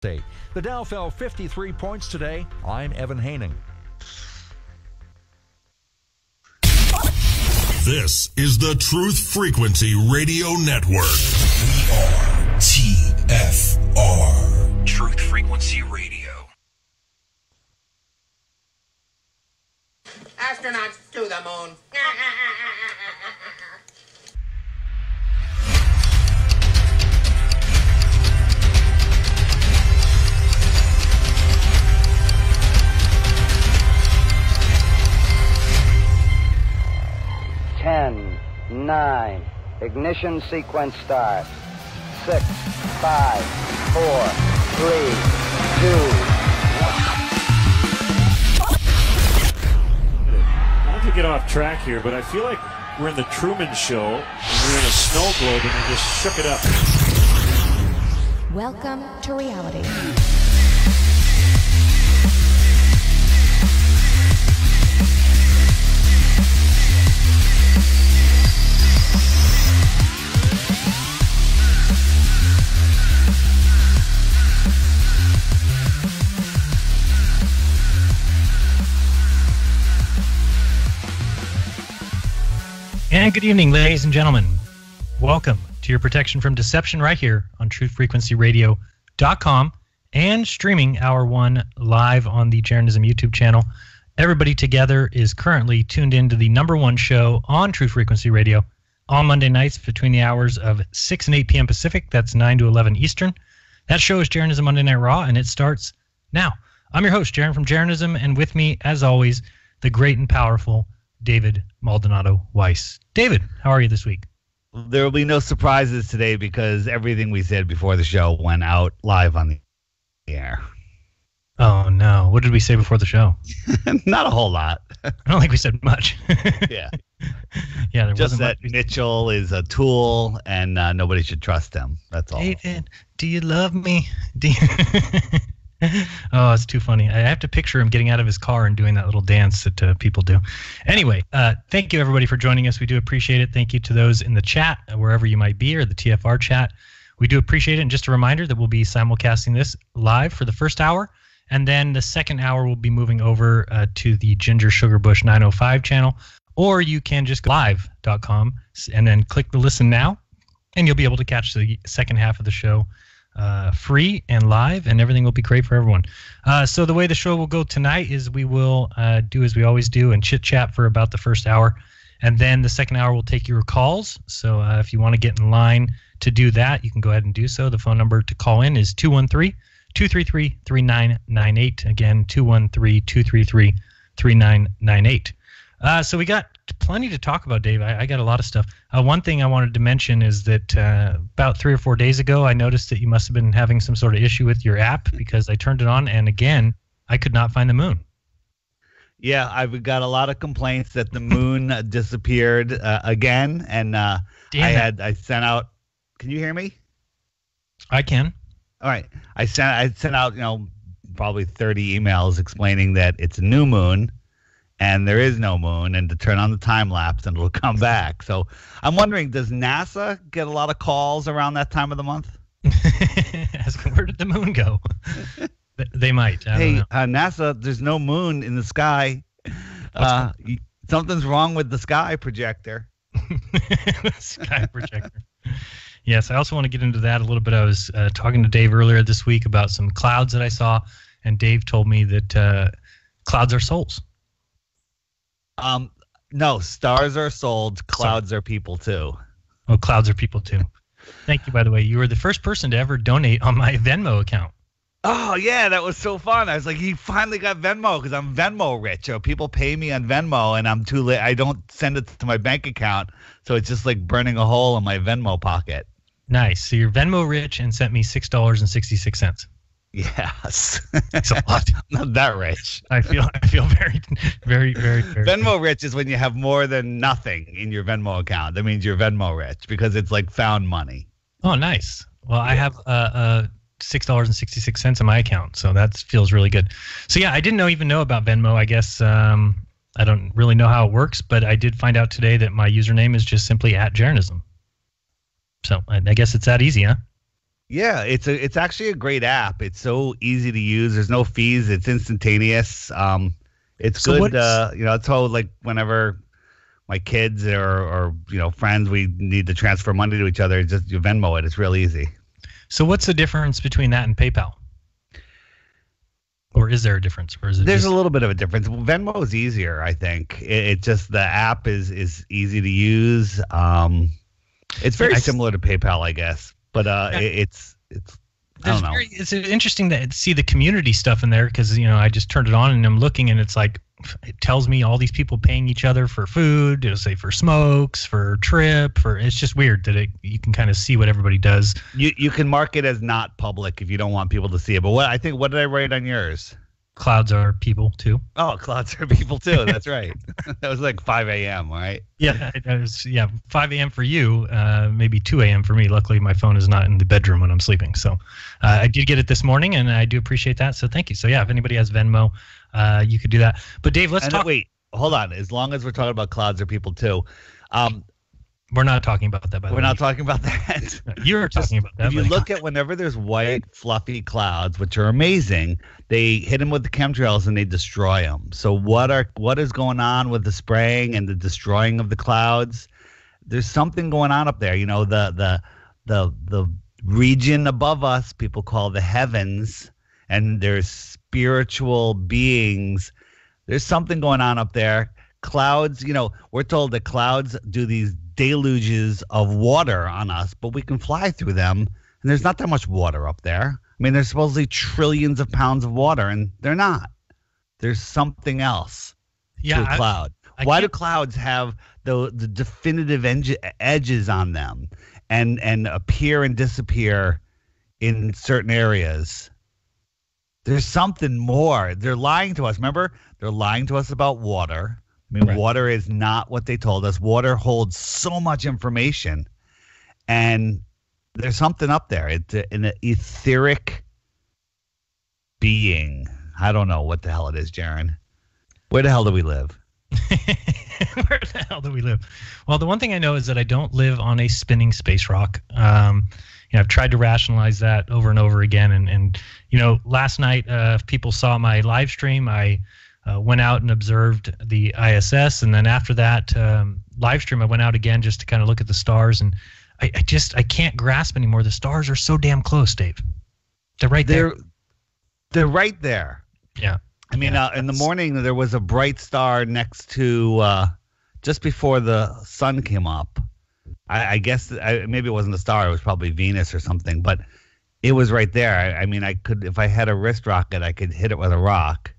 State. The Dow fell 53 points today. I'm Evan Haining. This is the Truth Frequency Radio Network. We are TFR. Truth Frequency Radio. Astronauts to the moon. Ten, 9, ignition sequence start. 6, 5, 4, 3, 2. Not to get off track here, but I feel like we're in the Truman Show, and we're in a snow globe, and they just shook it up. Welcome to reality. And good evening, ladies and gentlemen. Welcome to your protection from deception right here on truthfrequencyradio.com and streaming Hour 1 live on the Jeranism YouTube channel. Everybody together is currently tuned into the #1 show on Truth Frequency Radio on Monday nights between the hours of 6 and 8 p.m. Pacific. That's 9 to 11 Eastern. That show is Jeranism Monday Night Raw, and it starts now. I'm your host, Jeran from Jeranism, and with me, as always, the great and powerful David Maldonado Weiss. David, how are you this week? There will be no surprises today because everything we said before the show went out live on the air. Oh, no. What did we say before the show? Not a whole lot. I don't think we said much. Yeah. Yeah, there just wasn't that much. Mitchell is a tool and nobody should trust him. That's all. David, do you love me? Do you... Oh, it's too funny. I have to picture him getting out of his car and doing that little dance that people do. Anyway, thank you, everybody, for joining us. We do appreciate it. Thank you to those in the chat, wherever you might be, or the TFR chat. We do appreciate it. And just a reminder that we'll be simulcasting this live for the first hour, and then the second hour we'll be moving over to the Ginger Sugar Bush 905 channel, or you can just go live.com and then click the listen now, and you'll be able to catch the second half of the show free and live, and everything will be great for everyone. So the way the show will go tonight is we will do as we always do and chit-chat for about the first hour, and then the second hour will take your calls. So if you want to get in line to do that, you can go ahead and do so. The phone number to call in is 213-233-3998. Again, 213-233-3998. So we got plenty to talk about, Dave. I got a lot of stuff. One thing I wanted to mention is that about 3 or 4 days ago, I noticed that you must have been having some sort of issue with your app because I turned it on, and again, I could not find the moon. Yeah, I've got a lot of complaints that the moon disappeared again, and I sent out. Can you hear me? I can. All right, I sent out probably 30 emails explaining that it's a new moon. And there is no moon, and to turn on the time lapse, and it'll come back. So I'm wondering, does NASA get a lot of calls around that time of the month? Where did the moon go? They might. Hey, NASA, there's no moon in the sky. Something's wrong with the sky projector. Sky projector. Yes, I also want to get into that a little bit. I was talking to Dave earlier this week about some clouds that I saw, and Dave told me that clouds are souls. No, stars are sold. Clouds are people too. Oh, clouds are people too. Thank you, by the way. You were the first person to ever donate on my Venmo account. Oh, yeah, that was so fun. I was like, he finally got Venmo because I'm Venmo rich. People pay me on Venmo, and I'm too late. I don't send it to my bank account, so it's just like burning a hole in my Venmo pocket. Nice. So you're Venmo rich and sent me $6.66. Yes. That's a lot. Not that rich. I feel very, very, very, very. Venmo rich is when you have more than nothing in your Venmo account. That means you're Venmo rich because it's like found money. Oh, nice. Well, I have $6.66 in my account, so that feels really good. So yeah, I didn't even know about Venmo. I guess I don't really know how it works, but I did find out today that my username is just simply @Jeranism. So I guess it's that easy, huh? Yeah, it's actually a great app. It's so easy to use. There's no fees. It's instantaneous. It's So good. It's how, like, whenever my kids or friends, we need to transfer money to each other, just you Venmo it. It's real easy. So what's the difference between that and PayPal? Or is there a difference? Or is it There's a little bit of a difference. Venmo is easier, I think. It just, the app is easy to use. It's very similar to PayPal, I guess, but it's I don't know. It's interesting to see the community stuff in there because I just turned it on and I'm looking and it's like it tells me all these people paying each other for food. It'll say for smokes, for trip, it's just weird that you can kind of see what everybody does. You can mark it as not public if you don't want people to see it. But what did I write on yours? Clouds are people too. Oh, clouds are people too. That's right. That was like 5 a.m., right? Yeah, it was, 5 a.m. for you, maybe 2 a.m. for me. Luckily, my phone is not in the bedroom when I'm sleeping. So I did get it this morning, and I do appreciate that. So thank you. So, if anybody has Venmo, you could do that. But, Dave, let's talk. Wait, hold on. As long as we're talking about clouds are people too. We're not talking about that, by the way. We're not talking about that. You're talking about that. If you look at whenever there's white, fluffy clouds, which are amazing, they hit them with the chemtrails and they destroy them. So what is going on with the spraying and the destroying of the clouds? There's something going on up there. The region above us, people call the heavens, and there's spiritual beings. There's something going on up there. Clouds, we're told that clouds do these deluges of water on us, but we can fly through them, and there's not that much water up there. I mean, there's supposedly trillions of pounds of water, and they're not. There's something else to a cloud. Why do clouds have the definitive edges on them and appear and disappear in certain areas? There's something more. They're lying to us. Remember, they're lying to us about water. I mean, Water is not what they told us. Water holds so much information, and there's something up there. It's an etheric being. I don't know what the hell it is, Jeran. Where the hell do we live? Where the hell do we live? Well, the one thing I know is that I don't live on a spinning space rock. I've tried to rationalize that over and over again. And last night, if people saw my live stream, I went out and observed the ISS, and then after that live stream, I went out again just to kind of look at the stars, and I can't grasp anymore. The stars are so damn close, Dave. They're right there. They're right there. Yeah. I mean, in the morning there was a bright star next to just before the sun came up. I guess maybe it wasn't a star; it was probably Venus or something. But it was right there. I mean, I could, if I had a wrist rocket, I could hit it with a rock.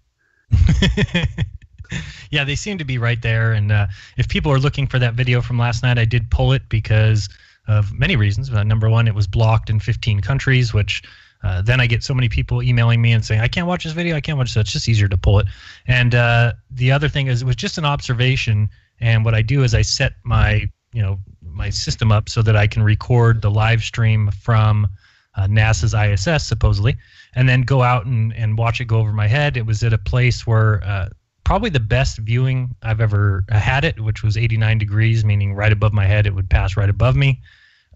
Yeah, they seem to be right there. And if people are looking for that video from last night, I did pull it because of many reasons. Number one, it was blocked in 15 countries, which then I get so many people emailing me and saying, I can't watch this video, I can't watch this. It's just easier to pull it. And the other thing is, it was just an observation. And what I do is I set my system up so that I can record the live stream from NASA's ISS, supposedly, and then go out and watch it go over my head. It was at a place where probably the best viewing I've ever had it, which was 89 degrees, meaning right above my head. It would pass right above me.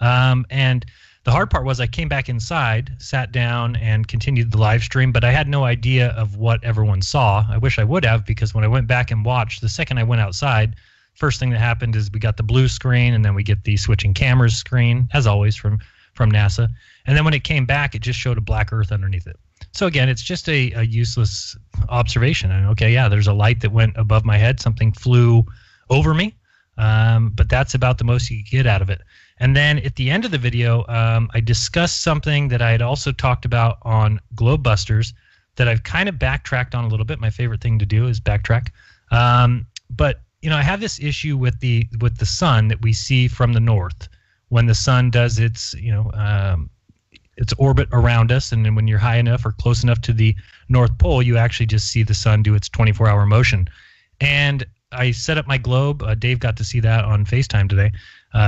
And the hard part was I came back inside, sat down, and continued the live stream, but I had no idea of what everyone saw. I wish I would have, because when I went back and watched, the second I went outside, first thing that happened is we got the blue screen, and then we get the switching cameras screen, as always, from NASA. And then when it came back, it just showed a black Earth underneath it. So again, it's just a useless observation. And okay, yeah, there's a light that went above my head. Something flew over me, but that's about the most you get out of it. And then at the end of the video, I discussed something that I had also talked about on Globebusters that I've kind of backtracked on a little bit. My favorite thing to do is backtrack. But I have this issue with the sun that we see from the north when the sun does its orbit around us, and then when you're high enough or close enough to the North Pole, you actually just see the sun do its 24-hour motion. And I set up my globe. Dave got to see that on FaceTime today.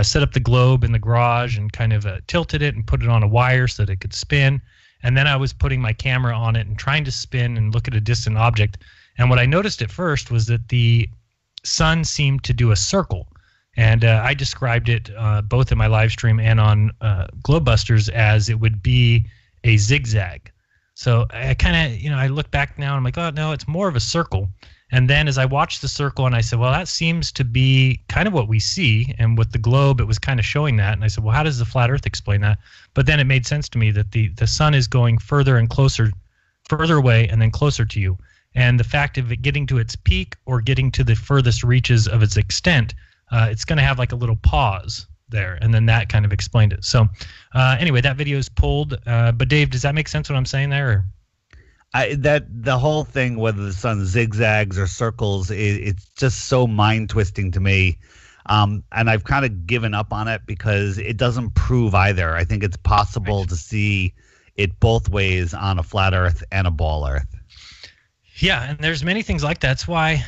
Set up the globe in the garage and kind of tilted it and put it on a wire so that it could spin. And then I was putting my camera on it and trying to spin and look at a distant object. And what I noticed at first was that the sun seemed to do a circle. And I described it both in my live stream and on Globebusters as it would be a zigzag. So I kind of, I look back now and I'm like, oh, no, it's more of a circle. And then as I watched the circle and I said, well, that seems to be kind of what we see. And with the globe, it was kind of showing that. And I said, well, how does the flat earth explain that? But then it made sense to me that the sun is going further and closer, further away and then closer to you. And the fact of it getting to its peak or getting to the furthest reaches of its extent, it's going to have like a little pause there. And then that kind of explained it. So anyway, that video is pulled. But Dave, does that make sense what I'm saying there? Or? That the whole thing, whether the sun zigzags or circles, it's just so mind twisting to me. And I've kind of given up on it because it doesn't prove either. I think it's possible to see it both ways on a flat earth and a ball earth. Yeah, and there's many things like that. That's why,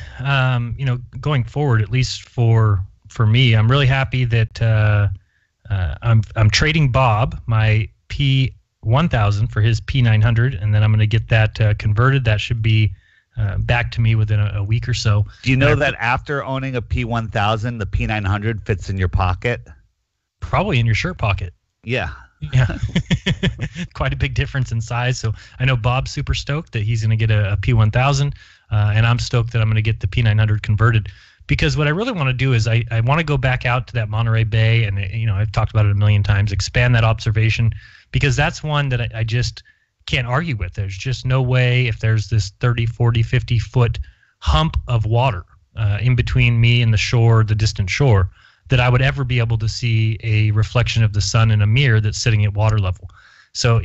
going forward, at least for me, I'm really happy that I'm trading Bob my P1000 for his P900, and then I'm going to get that converted. That should be back to me within a week or so. Do you know that after owning a P1000, the P900 fits in your pocket? Probably in your shirt pocket. Yeah. Yeah. Quite a big difference in size. So I know Bob's super stoked that he's going to get a P1000, and I'm stoked that I'm going to get the P900 converted. Because what I really want to do is I want to go back out to that Monterey Bay, and I've talked about it a million times, expand that observation, because that's one that I just can't argue with. There's just no way, if there's this 30, 40, 50-foot hump of water in between me and the shore, the distant shore, that I would ever be able to see a reflection of the sun in a mirror that's sitting at water level. So,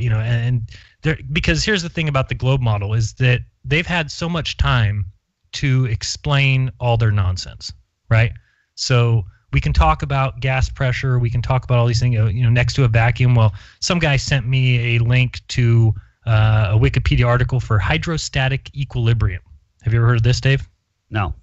because here's the thing about the globe model is that they've had so much time to explain all their nonsense, right? So we can talk about gas pressure, we can talk about all these things, next to a vacuum. Well, some guy sent me a link to a Wikipedia article for hydrostatic equilibrium. Have you ever heard of this, Dave? No.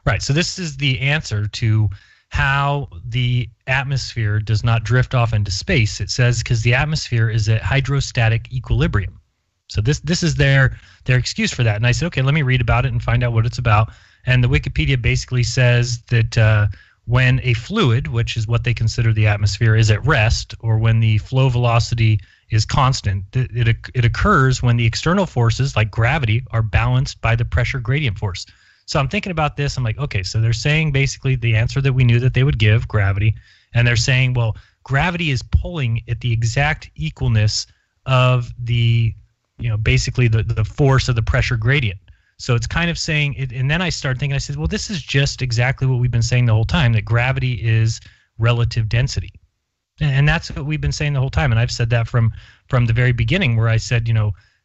Right. So this is the answer to how the atmosphere does not drift off into space. It says because the atmosphere is at hydrostatic equilibrium. So this is their excuse for that. And I said, okay, let me read about it and find out what it's about. And the Wikipedia basically says that when a fluid, which is what they consider the atmosphere, is at rest, or when the flow velocity is constant, it occurs when the external forces like gravity are balanced by the pressure gradient force. So I'm thinking about this. I'm like, okay, so they're saying basically the answer that we knew that they would give, gravity. And they're saying, well, gravity is pulling at the exact equalness of the, basically the force of the pressure gradient. So it's kind of saying it. And then I started thinking, I said, well, this is just exactly what we've been saying the whole time, that gravity is relative density. And that's what we've been saying the whole time. And I've said that from the very beginning, where I said,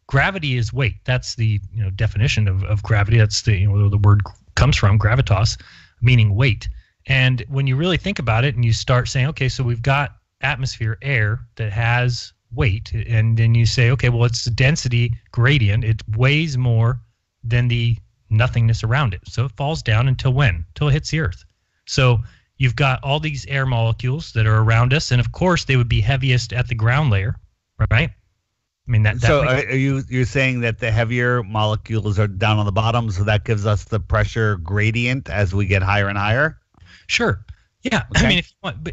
gravity is weight. That's the definition of gravity. That's the the word comes from, gravitas, meaning weight. And when you really think about it and you start saying, okay, so we've got atmosphere, air, that has weight, and then you say, okay, well, it's the density gradient. It weighs more than the nothingness around it. So it falls down until when? Until it hits the earth. So you've got all these air molecules that are around us, and of course they would be heaviest at the ground layer, right? I mean, you're saying that the heavier molecules are down on the bottom, so that gives us the pressure gradient as we get higher and higher? Sure. Yeah. Okay. I mean,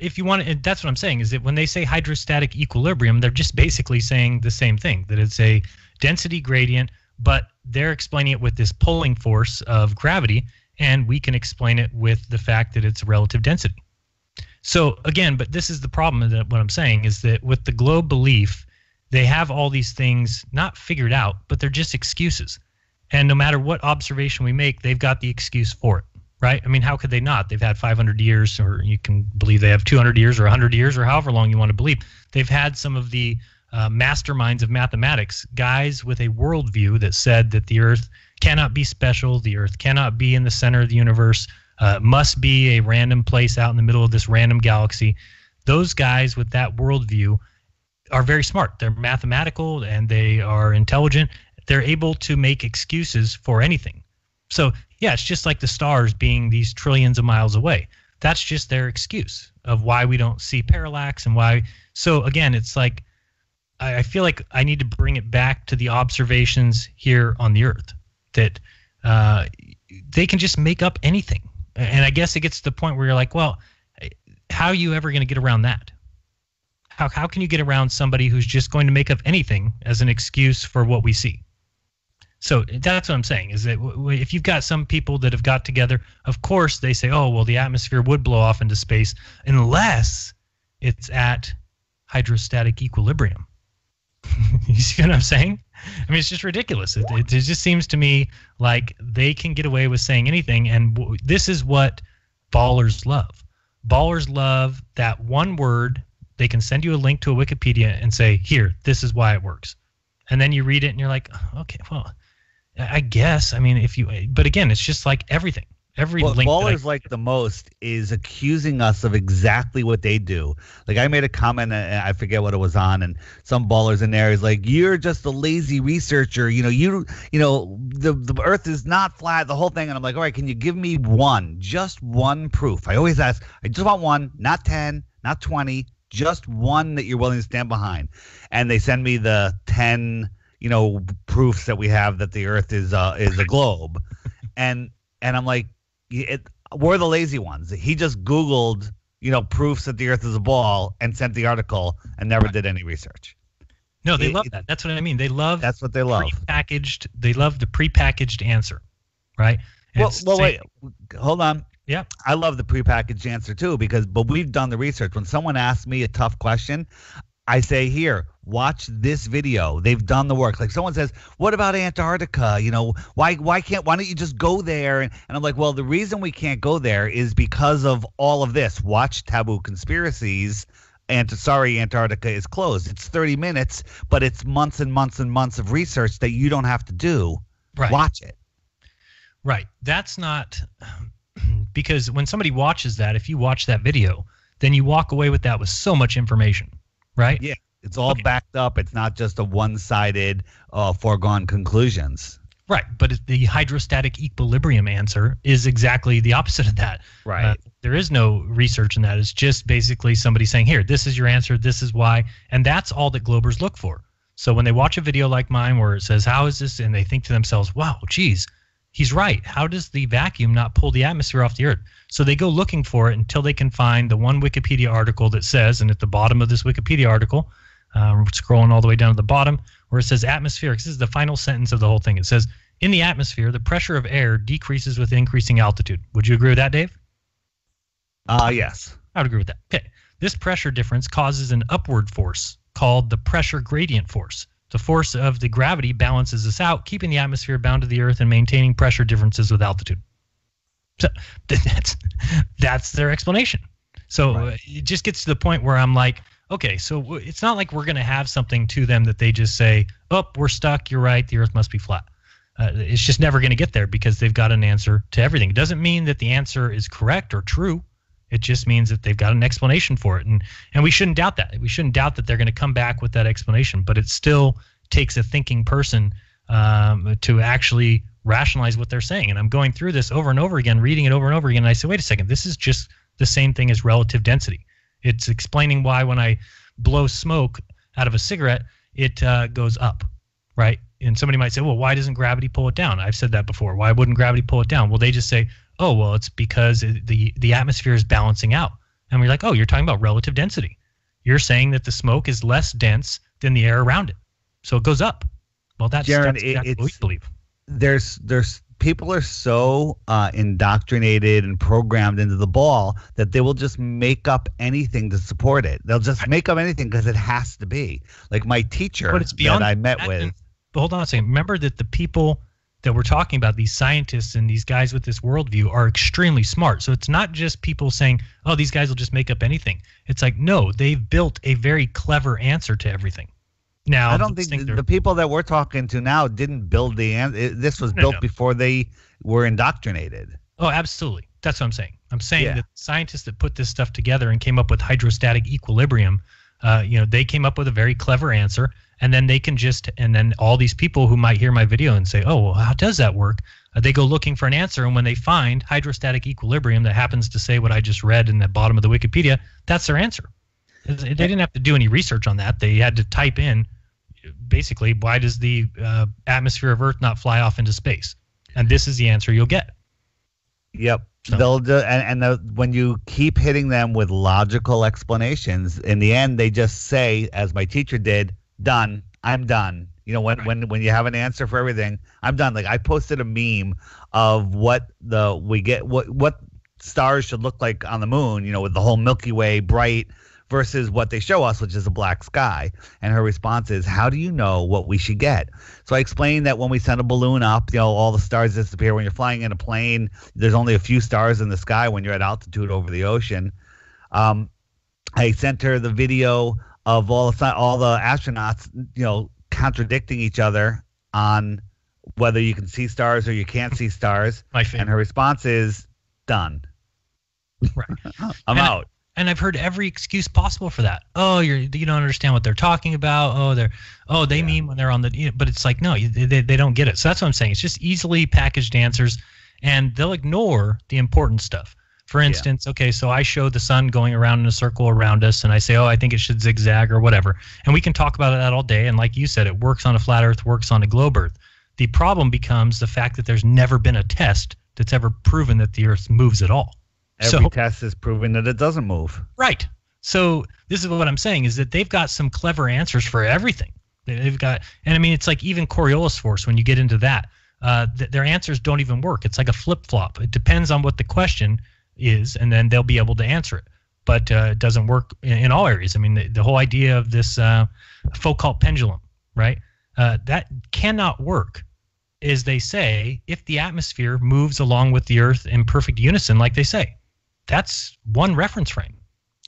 if you want, and that's what I'm saying, is that when they say hydrostatic equilibrium, they're just basically saying the same thing, that it's a density gradient, but they're explaining it with this pulling force of gravity, and we can explain it with the fact that it's relative density. So again, but this is the problem that what I'm saying is that with the globe belief, they have all these things not figured out, but they're just excuses. And no matter what observation we make, they've got the excuse for it, right? I mean, how could they not? They've had 500 years, or you can believe they have 200 years or 100 years or however long you want to believe. They've had some of the masterminds of mathematics, guys with a worldview that said that the Earth cannot be special, the Earth cannot be in the center of the universe, must be a random place out in the middle of this random galaxy. Those guys with that worldview are very smart. They're mathematical and they are intelligent. They're able to make excuses for anything. So yeah, it's just like the stars being these trillions of miles away. That's just their excuse of why we don't see parallax and why. So again, it's like, I feel like I need to bring it back to the observations here on the Earth, that they can just make up anything. And I guess it gets to the point where you're like, well, how are you ever going to get around that? How can you get around somebody who's just going to make up anything as an excuse for what we see? So that's what I'm saying, is that if you've got some people that have got together, of course they say, oh, well, the atmosphere would blow off into space unless it's at hydrostatic equilibrium. You see what I'm saying? I mean, it's just ridiculous. It just seems to me like they can get away with saying anything, and this is what ballers love. Ballers love that one word. They can send you a link to a Wikipedia and say, here, this is why it works. And then you read it and you're like, okay, well, I guess. I mean, but again, it's just like everything. What ballers like the most is accusing us of exactly what they do. Like, I made a comment, and I forget what it was on, and some ballers in there is like, you're just a lazy researcher. The Earth is not flat, the whole thing. And I'm like, all right, can you give me just one proof? I always ask, I just want one, not 10, not 20, just one that you're willing to stand behind. And they send me the 10, proofs that we have that the Earth is a globe. And I'm like, we're the lazy ones. He just Googled, proofs that the Earth is a ball and sent the article and never did any research. No, they love that. That's what I mean. They love. That's what they love. Prepackaged. They love the prepackaged answer, right? Well, wait, hold on. Yeah, I love the prepackaged answer too, but we've done the research. When someone asks me a tough question, I say, here, watch this video. They've done the work. Like, someone says, what about Antarctica? Why don't you just go there? And I'm like, well, the reason we can't go there is because of all of this. Watch Taboo Conspiracies. Antarctica is closed. It's 30 minutes, but it's months and months and months of research that you don't have to do. Right. Watch it. Right. That's not because when somebody watches that, if you watch that video, then you walk away with that with so much information. Right? Yeah, it's all backed up. It's not just a one-sided foregone conclusions. Right, but the hydrostatic equilibrium answer is exactly the opposite of that. Right. There is no research in that. It's just basically somebody saying, here, this is your answer, this is why, and that's all that Globers look for. So when they watch a video like mine where it says, how is this, and they think to themselves, wow, geez, he's right. How does the vacuum not pull the atmosphere off the Earth? So they go looking for it until they can find the one Wikipedia article that says, and at the bottom of this Wikipedia article, scrolling all the way down to the bottom, where it says atmospheric. This is the final sentence of the whole thing. It says, in the atmosphere, the pressure of air decreases with increasing altitude. Would you agree with that, Dave? Yes. I would agree with that. Okay. This pressure difference causes an upward force called the pressure gradient force. The force of the gravity balances this out, keeping the atmosphere bound to the Earth and maintaining pressure differences with altitude. So that's their explanation. So it just gets to the point where I'm like, okay, so it's not like we're going to have something to them that they just say, oh, we're stuck, you're right, the Earth must be flat. It's just never going to get there because they've got an answer to everything. It doesn't mean that the answer is correct or true. It just means that they've got an explanation for it. And we shouldn't doubt that. We shouldn't doubt that they're going to come back with that explanation. But it still takes a thinking person to actually rationalize what they're saying. And I'm going through this over and over again, reading it over and over again. And I say, wait a second, this is just the same thing as relative density. It's explaining why when I blow smoke out of a cigarette, it goes up, right? And somebody might say, well, why doesn't gravity pull it down? I've said that before. Why wouldn't gravity pull it down? Well, they just say, oh, well, it's because the atmosphere is balancing out. And we're like, oh, you're talking about relative density. You're saying that the smoke is less dense than the air around it. So it goes up. Well, that's exactly what we believe. There's people are so indoctrinated and programmed into the ball that they will just make up anything to support it. They'll just make up anything because it has to be. Like my teacher that I met with. But hold on a second. Remember that the people that we're talking about, these scientists and these guys with this worldview, are extremely smart. So it's not just people saying, oh, these guys will just make up anything. It's like, no, they've built a very clever answer to everything. Now, I don't think the people that we're talking to now didn't build the answer. This was built before they were indoctrinated. Oh, absolutely. That's what I'm saying. I'm saying that scientists that put this stuff together and came up with hydrostatic equilibrium, they came up with a very clever answer. And then they can and then all these people who might hear my video and say, oh, well, how does that work? They go looking for an answer. And when they find hydrostatic equilibrium that happens to say what I just read in the bottom of the Wikipedia, that's their answer. They didn't have to do any research on that. They had to type in, basically, why does the atmosphere of Earth not fly off into space? And this is the answer you'll get. Yep. So. When you keep hitting them with logical explanations, in the end, they just say, as my teacher did, "Done. I'm done." You know, when you have an answer for everything, I'm done. Like I posted a meme of what stars should look like on the moon. You know, with the whole Milky Way bright versus what they show us, which is a black sky. And her response is, "How do you know what we should get?" So I explained that when we send a balloon up, you know, all the stars disappear. When you're flying in a plane, there's only a few stars in the sky when you're at altitude over the ocean. I sent her the video of all the astronauts, you know, contradicting each other on whether you can see stars or you can't see stars. And her response is, "Done." Right. I'm out. And I've heard every excuse possible for that. Oh, you don't understand what they're talking about. They mean when they're on the, but it's like, no, they don't get it. So that's what I'm saying. It's just easily packaged answers, and they'll ignore the important stuff. For instance, okay, so I show the sun going around in a circle around us, and I say, I think it should zigzag or whatever. And we can talk about that all day. And like you said, it works on a flat Earth, works on a globe Earth. The problem becomes the fact that there's never been a test that's ever proven that the Earth moves at all. Every test is proving that it doesn't move. Right. So this is what I'm saying is that they've got some clever answers for everything. They've got, and I mean, it's like even Coriolis force, when you get into that, their answers don't even work. It's like a flip-flop. It depends on what the question is, and then they'll be able to answer it. But it doesn't work in all areas. I mean, the whole idea of this Foucault pendulum, right, that cannot work, is they say, if the atmosphere moves along with the Earth in perfect unison, like they say. That's one reference frame.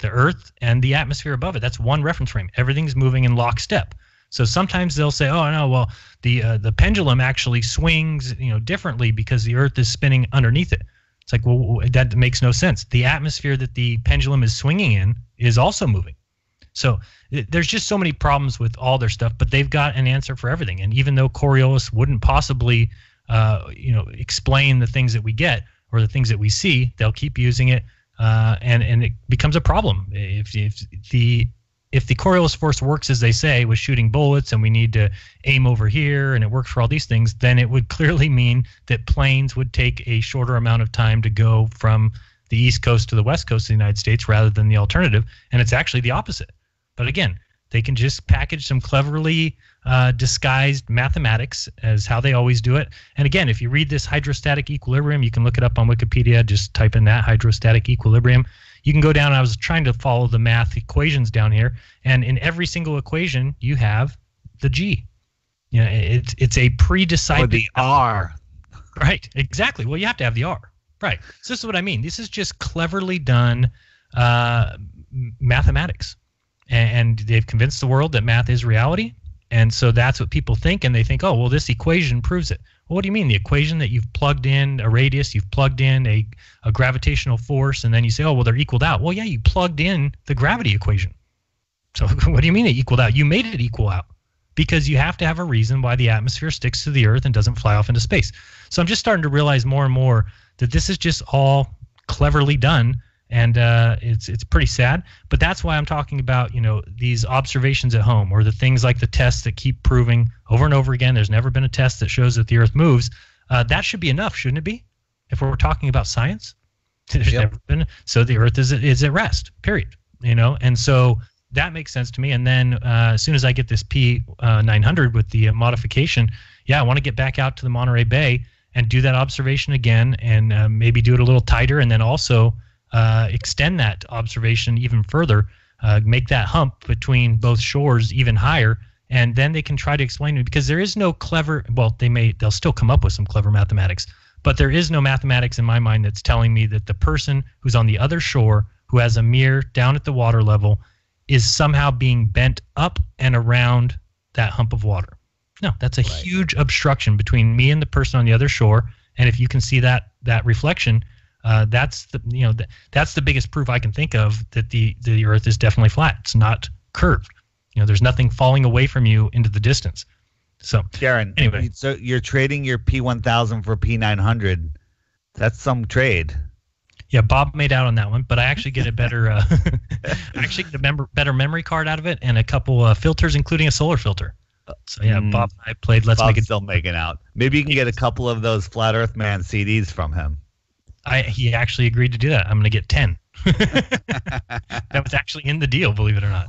The Earth and the atmosphere above it, that's one reference frame. Everything's moving in lockstep. So sometimes they'll say, "Oh no, well the pendulum actually swings, you know, differently because the Earth is spinning underneath it." It's like, well, that makes no sense. The atmosphere that the pendulum is swinging in is also moving. So there's just so many problems with all their stuff, but they've got an answer for everything. And even though Coriolis wouldn't possibly, explain the things that we get or the things that we see, they'll keep using it, and it becomes a problem. If the Coriolis force works as they say, with shooting bullets, and we need to aim over here, and it works for all these things, then it would clearly mean that planes would take a shorter amount of time to go from the East Coast to the West Coast of the United States rather than the alternative, and it's actually the opposite. But again, they can just package some cleverly disguised mathematics as how they always do it. And again, if you read this hydrostatic equilibrium, you can look it up on Wikipedia. Just type in that, hydrostatic equilibrium. You can go down. I was trying to follow the math equations down here, and in every single equation, you have the G. You know, it's a pre-decided. Or the R. Right, exactly. Well, you have to have the R. Right. So this is what I mean. This is just cleverly done mathematics. And they've convinced the world that math is reality. And so that's what people think. And they think, oh, well, this equation proves it. Well, what do you mean? The equation that you've plugged in a radius, you've plugged in a gravitational force, and then you say, oh, well, they're equaled out. Well, yeah, you plugged in the gravity equation. So what do you mean it equaled out? You made it equal out because you have to have a reason why the atmosphere sticks to the Earth and doesn't fly off into space. So I'm just starting to realize more and more that this is just all cleverly done. And it's pretty sad, but that's why I'm talking about, you know, these observations at home, or the things like the tests that keep proving over and over again. There's never been a test that shows that the Earth moves. That should be enough, shouldn't it be? If we're talking about science, there's never been. So the Earth is at rest. Period. You know, and so that makes sense to me. And then as soon as I get this P900 with the modification, I want to get back out to the Monterey Bay and do that observation again, and maybe do it a little tighter, and then also extend that observation even further, make that hump between both shores even higher, and then they can try to explain it, because there is no clever, well, they'll still come up with some clever mathematics, but there is no mathematics in my mind that's telling me that the person who's on the other shore, who has a mirror down at the water level, is somehow being bent up and around that hump of water. No, that's a huge obstruction between me and the person on the other shore, and if you can see that reflection, that's the biggest proof I can think of that the Earth is definitely flat. It's not curved. You know, there's nothing falling away from you into the distance. So, Jeran, anyway, so you're trading your P1000 for P900. That's some trade. Yeah, Bob made out on that one, but I actually get a better, better memory card out of it, and a couple filters, including a solar filter. So yeah, Bob and I played. Bob's still making out. Maybe you can get a couple of those Flat Earth Man CDs from him. He actually agreed to do that. I'm going to get 10. That was actually in the deal, believe it or not.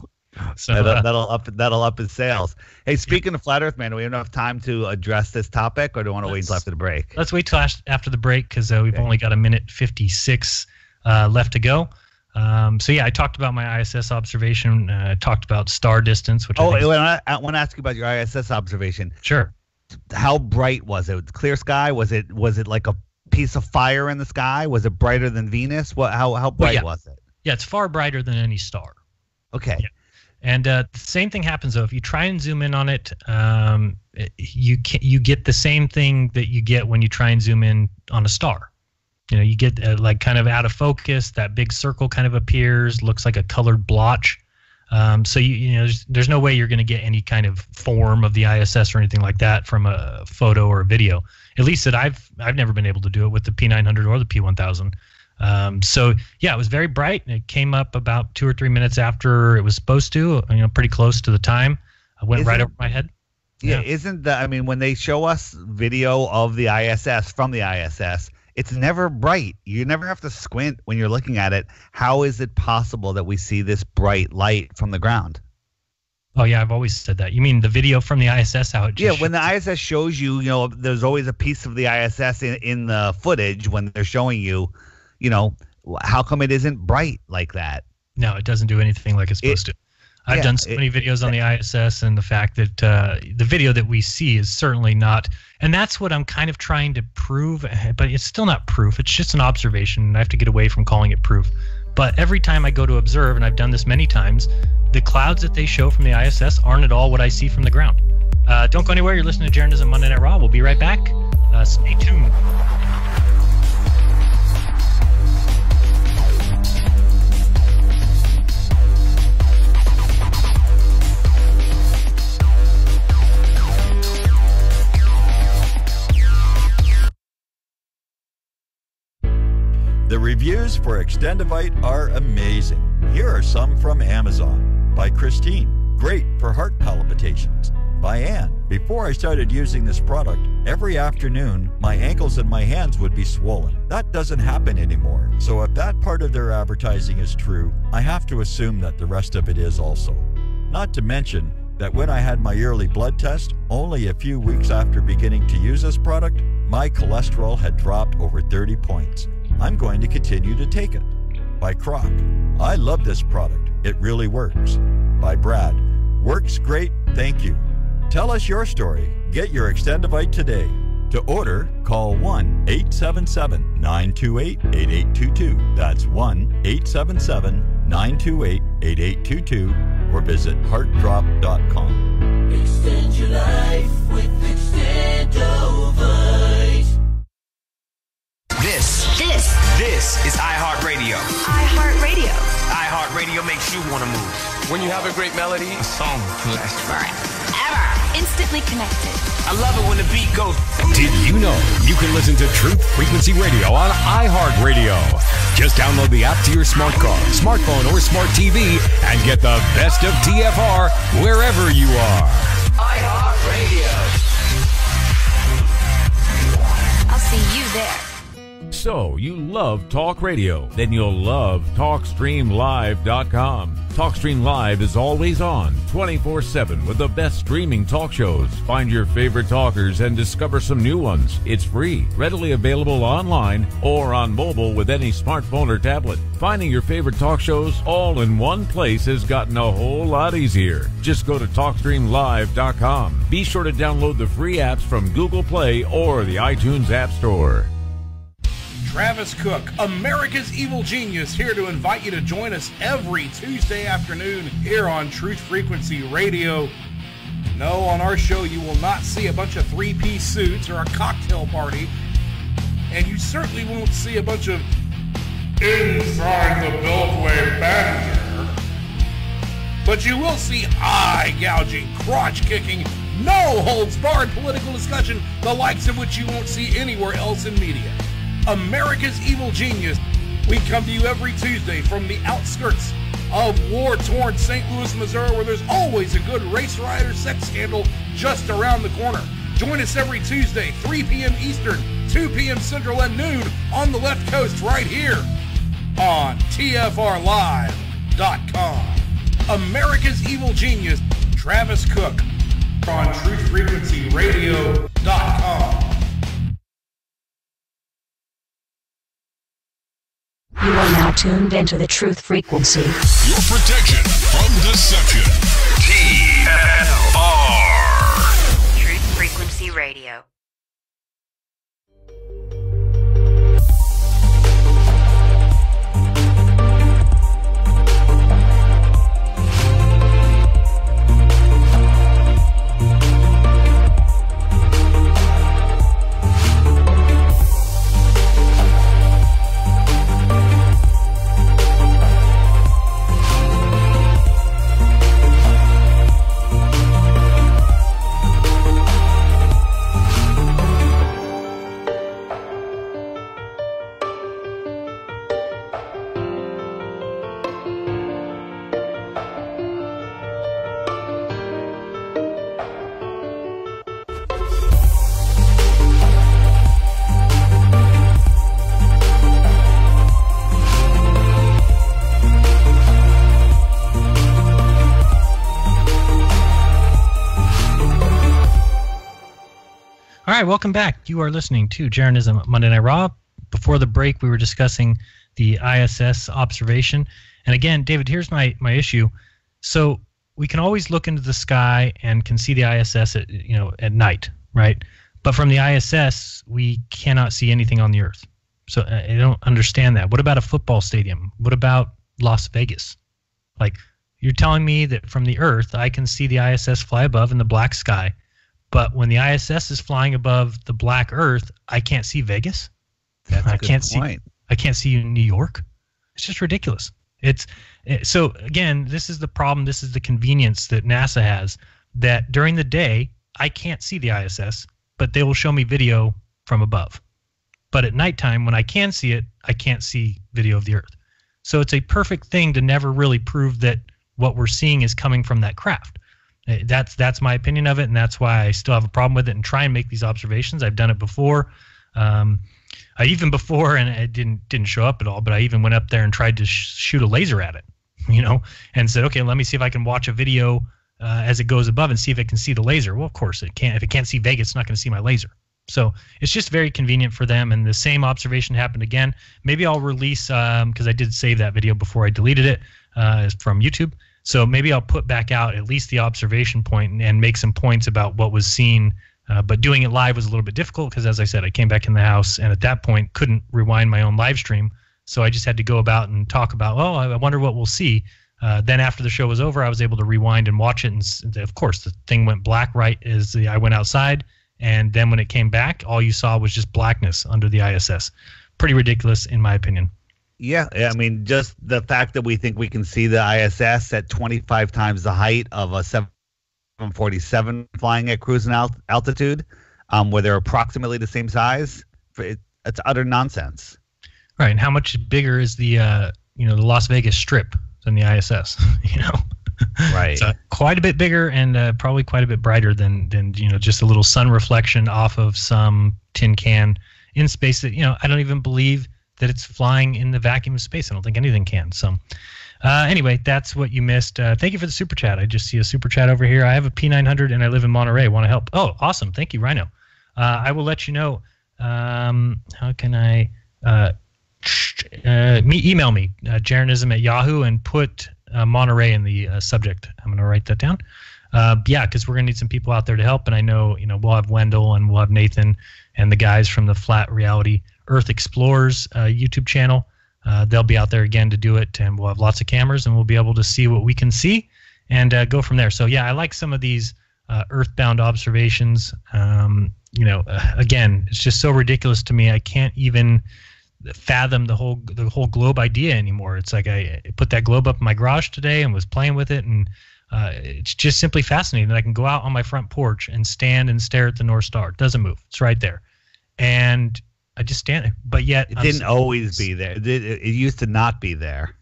So that'll up his sales. Hey, speaking of Flat Earth Man, do we have enough time to address this topic, or do you want to wait until after the break? Let's wait till after the break, because we've only got a minute 56 left to go. So yeah, I talked about my ISS observation. Talked about star distance. Which I want to ask you about your ISS observation. Sure. How bright was it? Clear sky? Was it like a piece of fire in the sky? Was it brighter than Venus? How bright was it? Yeah, it's far brighter than any star. Okay. Yeah. And the same thing happens though. If you try and zoom in on it, you get the same thing that you get when you try and zoom in on a star. You know, you get like kind of out of focus. That big circle kind of appears, looks like a colored blotch. So you know, there's no way you're going to get any kind of form of the ISS or anything like that from a photo or a video. At least that I've never been able to do it with the P900 or the P1000. So yeah, it was very bright. It came up about 2 or 3 minutes after it was supposed to. You know, pretty close to the time. I went right over my head. Yeah, when they show us video of the ISS from the ISS, it's never bright. You never have to squint when you're looking at it. How is it possible that we see this bright light from the ground? Oh, yeah, I've always said that. You mean the video from the ISS, how it just when the ISS shows you, you know, there's always a piece of the ISS in the footage when they're showing you, you know, how come it isn't bright like that? No, it doesn't do anything like it's supposed to. I've done so many videos on the ISS, and the fact that the video that we see is certainly not, and that's what I'm kind of trying to prove, but it's still not proof. It's just an observation, and I have to get away from calling it proof. But every time I go to observe, and I've done this many times, the clouds that they show from the ISS aren't at all what I see from the ground. Don't go anywhere. You're listening to Jeranism Monday Night Raw. We'll be right back. Stay tuned. The reviews for Extendivite are amazing. Here are some from Amazon. By Christine, great for heart palpitations. By Anne, before I started using this product, every afternoon my ankles and my hands would be swollen. That doesn't happen anymore. So if that part of their advertising is true, I have to assume that the rest of it is also. Not to mention that when I had my yearly blood test, only a few weeks after beginning to use this product, my cholesterol had dropped over 30 points. I'm going to continue to take it. By Croc, I love this product. It really works. By Brad, works great, thank you. Tell us your story. Get your Extendivite today. To order, call 1-877-928-8822. That's 1-877-928-8822 or visit heartdrop.com. Extend your life with Extendivite. This is iHeartRadio. iHeartRadio. iHeartRadio makes you want to move. When you have a great melody, a song can last forever. Instantly connected. I love it when the beat goes. Did you know you can listen to Truth Frequency Radio on iHeartRadio? Just download the app to your smart car, smartphone, or smart TV and get the best of TFR wherever you are. iHeartRadio. I'll see you there. So, you love talk radio? Then you'll love TalkStreamLive.com. TalkStream Live is always on, 24/7 with the best streaming talk shows. Find your favorite talkers and discover some new ones. It's free, readily available online or on mobile with any smartphone or tablet. Finding your favorite talk shows all in one place has gotten a whole lot easier. Just go to TalkStreamLive.com. Be sure to download the free apps from Google Play or the iTunes App Store. Travis Cook, America's Evil Genius, here to invite you to join us every Tuesday afternoon here on Truth Frequency Radio. No, on our show you will not see a bunch of three-piece suits or a cocktail party, and you certainly won't see a bunch of inside the Beltway banter. But you will see eye-gouging, crotch-kicking, no-holds-barred political discussion, the likes of which you won't see anywhere else in media. America's Evil Genius. We come to you every Tuesday from the outskirts of war-torn St. Louis, Missouri, where there's always a good race rioter sex scandal just around the corner. Join us every Tuesday, 3 p.m. Eastern, 2 p.m. Central and noon on the left coast right here on TFRLive.com. America's Evil Genius, Travis Cook on TruthFrequencyRadio.com. You are now tuned into the Truth Frequency. Your protection from deception. TFR. Truth Frequency Radio. All right, welcome back. You are listening to Jeranism Monday Night Raw. Before the break, we were discussing the ISS observation. And again, David, here's my issue. So we can always look into the sky and can see the ISS at night, right? But from the ISS, we cannot see anything on the Earth. So I don't understand that. What about a football stadium? What about Las Vegas? Like, you're telling me that from the Earth, I can see the ISS fly above in the black sky, but when the ISS is flying above the black Earth, I can't see Vegas. I can't see New York. It's just ridiculous. So again, this is the problem. This is the convenience that NASA has, that during the day I can't see the ISS, but they will show me video from above. But at nighttime, when I can see it, I can't see video of the Earth. So it's a perfect thing to never really prove that what we're seeing is coming from that craft. That's my opinion of it, and that's why I still have a problem with it and try and make these observations. I've done it before. And it didn't show up at all, but I even went up there and tried to shoot a laser at it, and said, okay, let me see if I can watch a video as it goes above and see if it can see the laser. Well, of course it can't. If it can't see Vegas, it's not going to see my laser. So it's just very convenient for them, and the same observation happened again. Maybe I'll release, because I did save that video before I deleted it from YouTube. So maybe I'll put back out at least the observation point and make some points about what was seen. But doing it live was a little bit difficult because, as I said, I came back in the house and at that point couldn't rewind my own live stream. So I just had to go about and talk about, I wonder what we'll see. Then after the show was over, I was able to rewind and watch it. And of course, the thing went black right as I went outside. And then when it came back, all you saw was just blackness under the ISS. Pretty ridiculous, in my opinion. Yeah, I mean, just the fact that we think we can see the ISS at 25 times the height of a 747 flying at cruising altitude, where they're approximately the same size, it's utter nonsense. Right, and how much bigger is the the Las Vegas Strip than the ISS? Right. It's quite a bit bigger and probably quite a bit brighter than just a little sun reflection off of some tin can in space that I don't even believe that it's flying in the vacuum of space. I don't think anything can. So anyway, that's what you missed. Thank you for the super chat. I just see a super chat over here. I have a P900 and I live in Monterey. Want to help? Oh, awesome. Thank you, Rhino. I will let you know. How can I email me, Jeranism@Yahoo, and put Monterey in the subject. I'm going to write that down. Because we're going to need some people out there to help. And I know, we'll have Wendell and we'll have Nathan and the guys from the Flat Reality Earth Explorers YouTube channel. They'll be out there again to do it, and we'll have lots of cameras, and we'll be able to see what we can see and go from there. So, I like some of these earthbound observations. Again, it's just so ridiculous to me. I can't even fathom the whole globe idea anymore. It's like I put that globe up in my garage today and was playing with it, and it's just simply fascinating that I can go out on my front porch and stand and stare at the North Star. It doesn't move. It's right there. And I just stand there. But yet it didn't always be there. It used to not be there.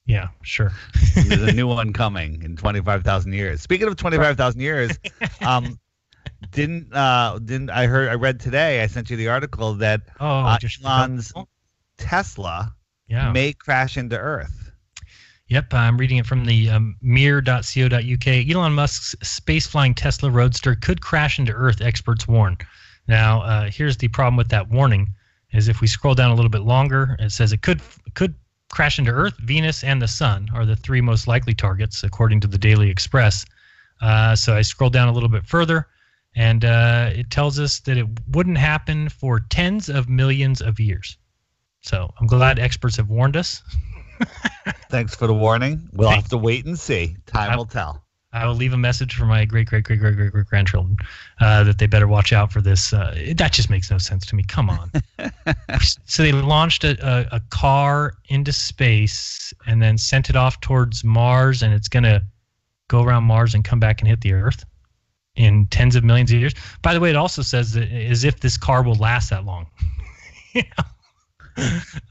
Yeah, sure. There's a new one coming in 25,000 years. Speaking of 25,000 years, I read today, I sent you the article that Elon's Tesla may crash into Earth. Yep, I'm reading it from the mirror.co.uk. Elon Musk's space-flying Tesla Roadster could crash into Earth, experts warn. Now, here's the problem with that warning, is if we scroll down a little bit longer, it says it could crash into Earth, Venus, and the Sun are the three most likely targets, according to the Daily Express. So I scrolled down a little bit further, and it tells us that it wouldn't happen for tens of millions of years. So I'm glad experts have warned us. Thanks for the warning. We'll have to wait and see. Time will tell. I will leave a message for my great-great-great-great-great-grandchildren that they better watch out for this. That just makes no sense to me. Come on. So they launched a car into space and then sent it off towards Mars, and it's going to go around Mars and come back and hit the Earth in tens of millions of years. By the way, it also says that as if this car will last that long. You know?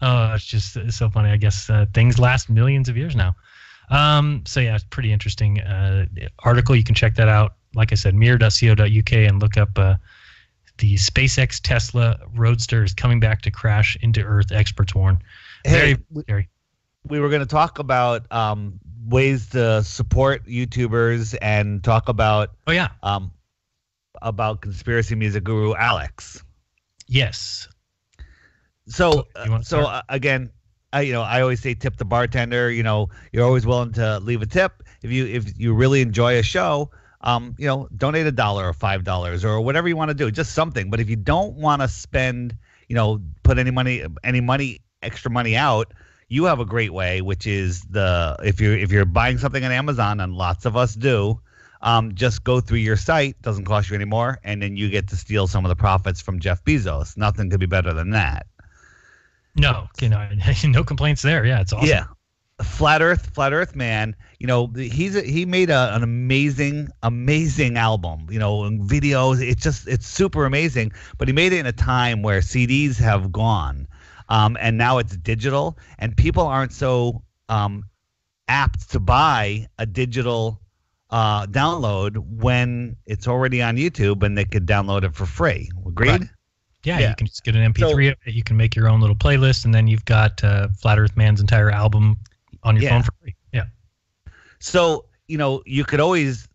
Oh, it's just so funny. I guess things last millions of years now. So yeah, it's pretty interesting article. You can check that out. Like I said, mirror.co.uk, and look up the SpaceX Tesla Roadster is coming back to crash into Earth, experts warn. Very scary. We were going to talk about ways to support YouTubers and talk about about conspiracy music guru Alex. Yes. So again, I always say tip the bartender. You're always willing to leave a tip if you really enjoy a show. Donate $1 or $5 or whatever you want to do, just something. But if you don't want to spend, put any extra money out, you have a great way, which is if you're buying something on Amazon, and lots of us do, just go through your site. Doesn't cost you any more, and then you get to steal some of the profits from Jeff Bezos. Nothing could be better than that. No, no complaints there. Yeah, it's awesome. Yeah, Flat Earth Man. He made an amazing album. Videos. It's super amazing. But he made it in a time where CDs have gone, and now it's digital, and people aren't so apt to buy a digital download when it's already on YouTube and they could download it for free. Agreed? Right. Yeah, you can just get an MP3 of it. You can make your own little playlist, and then you've got Flat Earth Man's entire album on your phone for free. Yeah. So, you could always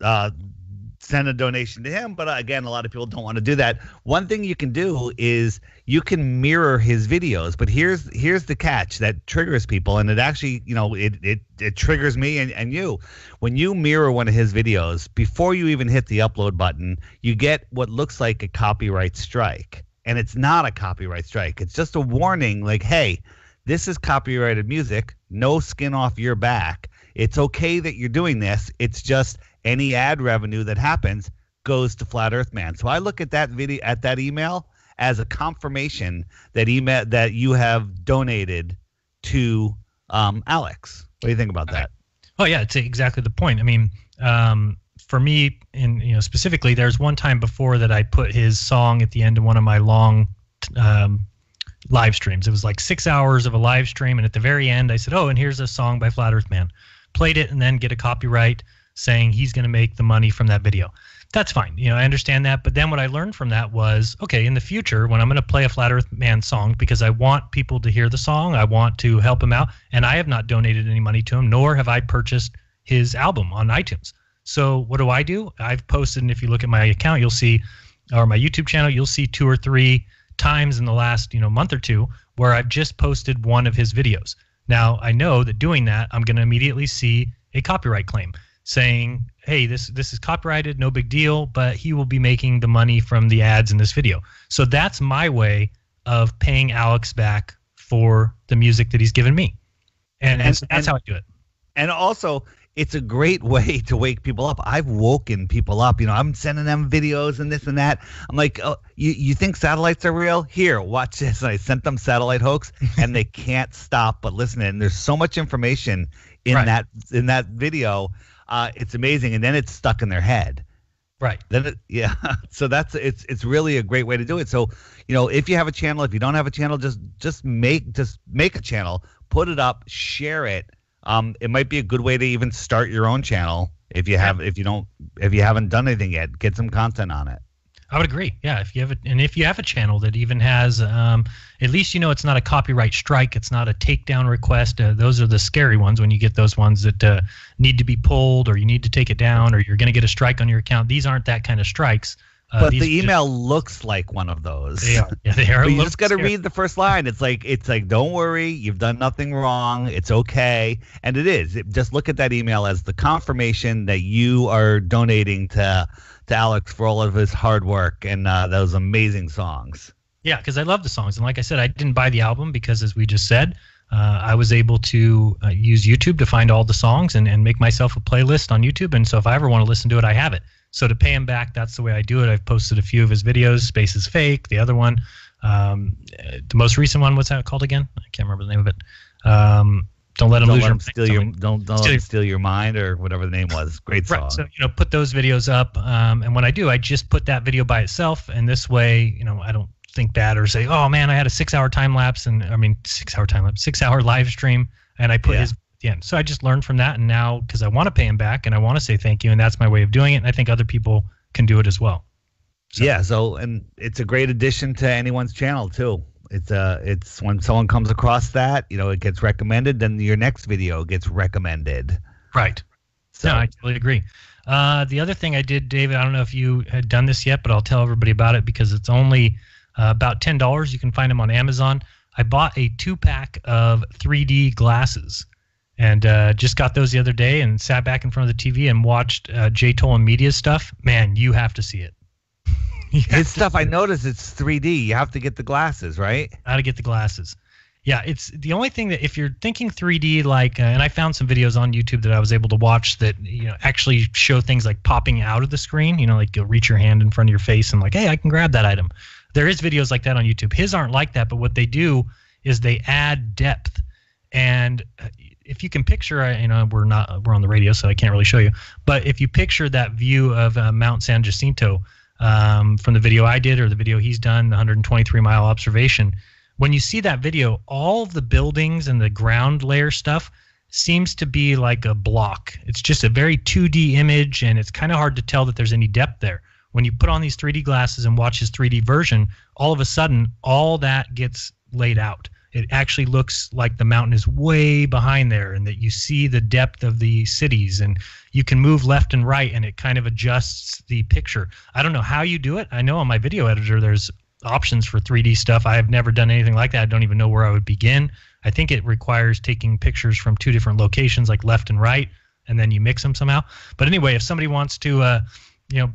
send a donation to him, but again, a lot of people don't want to do that. One thing you can do is you can mirror his videos, but here's the catch that triggers people, and it actually, it triggers me and you. When you mirror one of his videos, before you even hit the upload button, you get what looks like a copyright strike. And it's not a copyright strike. It's just a warning like, hey, this is copyrighted music. No skin off your back. It's okay that you're doing this. It's just any ad revenue that happens goes to Flat Earth Man. So I look at that video, at that email, as a confirmation that you have donated to Alex. What do you think about that? Oh, yeah, it's exactly the point. I mean, for me, specifically, there's one time before that I put his song at the end of one of my long live streams. It was like 6 hours of a live stream, and at the very end, I said, "Oh, and here's a song by Flat Earth Man." Played it, and then get a copyright saying he's going to make the money from that video. That's fine. I understand that. But then what I learned from that was, okay, in the future, when I'm going to play a Flat Earth Man song, because I want people to hear the song, I want to help him out, and I have not donated any money to him, nor have I purchased his album on iTunes. So what do? I've posted, and if you look at my account, you'll see, or my YouTube channel, you'll see 2 or 3 times in the last month or two where I've just posted one of his videos. Now, I know that doing that, I'm going to immediately see a copyright claim saying, hey, this is copyrighted, no big deal, but he will be making the money from the ads in this video. So that's my way of paying Alex back for the music that he's given me. And that's how I do it. And also, it's a great way to wake people up. I've woken people up. I'm sending them videos and this and that. I'm like, oh, you think satellites are real? Here, watch this. And I sent them satellite hoax, and they can't stop but listening. And there's so much information in that video. It's amazing. And then it's stuck in their head. Right. Then so it's really a great way to do it. So, if you have a channel, if you don't have a channel, just make a channel, put it up, share it. It might be a good way to even start your own channel if you haven't done anything yet. Get some content on it. I would agree. Yeah, if you have a channel that even has, at least it's not a copyright strike. It's not a takedown request. Those are the scary ones when you get those ones that need to be pulled, or you need to take it down, or you're going to get a strike on your account. These aren't that kind of strikes. But the email looks like one of those. They are. Yeah, they are. But you just got to read the first line. It's like, don't worry, you've done nothing wrong. It's okay, and it is. Just look at that email as the confirmation that you are donating to Alex for all of his hard work and those amazing songs. Yeah, because I love the songs, and like I said, I didn't buy the album because, as we just said, I was able to use YouTube to find all the songs and make myself a playlist on YouTube. And so if I ever want to listen to it, I have it. So to pay him back, that's the way I do it. I've posted a few of his videos. Space is Fake. The other one, the most recent one, what's that called again? I can't remember the name of it. Don't let him steal your mind, or whatever the name was. Great song. Right. So put those videos up, and when I do, I just put that video by itself, and this way, I don't think bad or say, oh man, I had a 6-hour time lapse, 6-hour live stream, and I put his at the end. So I just learned from that, and now because I want to pay him back and I want to say thank you, and that's my way of doing it, and I think other people can do it as well. So and it's a great addition to anyone's channel too. It's when someone comes across that, it gets recommended, then your next video gets recommended. Right. So I totally agree. The other thing I did, David, I don't know if you had done this yet, but I'll tell everybody about it because it's only about $10. You can find them on Amazon. I bought a 2-pack of 3D glasses, and just got those the other day and sat back in front of the TV and watched J. Toll and Media's stuff. Man, you have to see it. His stuff, I noticed it's 3D. You have to get the glasses, right? Got to get the glasses. Yeah, it's the only thing that if you're thinking 3D, like, and I found some videos on YouTube that I was able to watch that actually show things like popping out of the screen. Like you'll reach your hand in front of your face and like, hey, I can grab that item. There is videos like that on YouTube. His aren't like that, but what they do is they add depth. And if you can picture, we're on the radio, so I can't really show you. But if you picture that view of Mount San Jacinto. From the video I did or the video he's done, the 123-mile observation, when you see that video, all of the buildings and the ground layer stuff seems to be like a block. It's just a very 2D image, and it's kind of hard to tell that there's any depth there. When you put on these 3D glasses and watch his 3D version, all of a sudden, all that gets laid out. It actually looks like the mountain is way behind there, and that you see the depth of the cities, and you can move left and right, and it kind of adjusts the picture. I don't know how you do it. I know on my video editor there's options for 3D stuff. I have never done anything like that. I don't even know where I would begin. I think it requires taking pictures from 2 different locations, like left and right, and then you mix them somehow. But anyway, if somebody wants to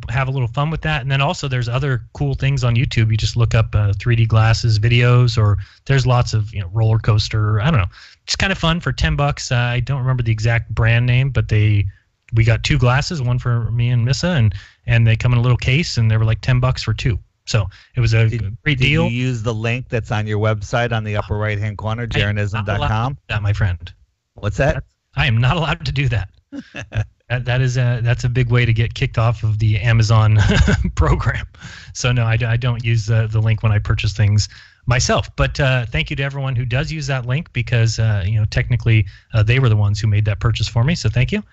have a little fun with that. And then also there's other cool things on YouTube. You just look up 3D glasses videos, or there's lots of, roller coaster. I don't know. It's kind of fun for $10. I don't remember the exact brand name, but we got 2 glasses, one for me and Missa, and they come in a little case, and they were like $10 for 2. So it was a great deal. Did you use the link that's on your website on the upper right-hand corner, Jeranism.com? That, my friend. What's that? I am not allowed to do that. That's a big way to get kicked off of the Amazon program. So no, I don't use the link when I purchase things myself. But thank you to everyone who does use that link, because technically they were the ones who made that purchase for me. So thank you.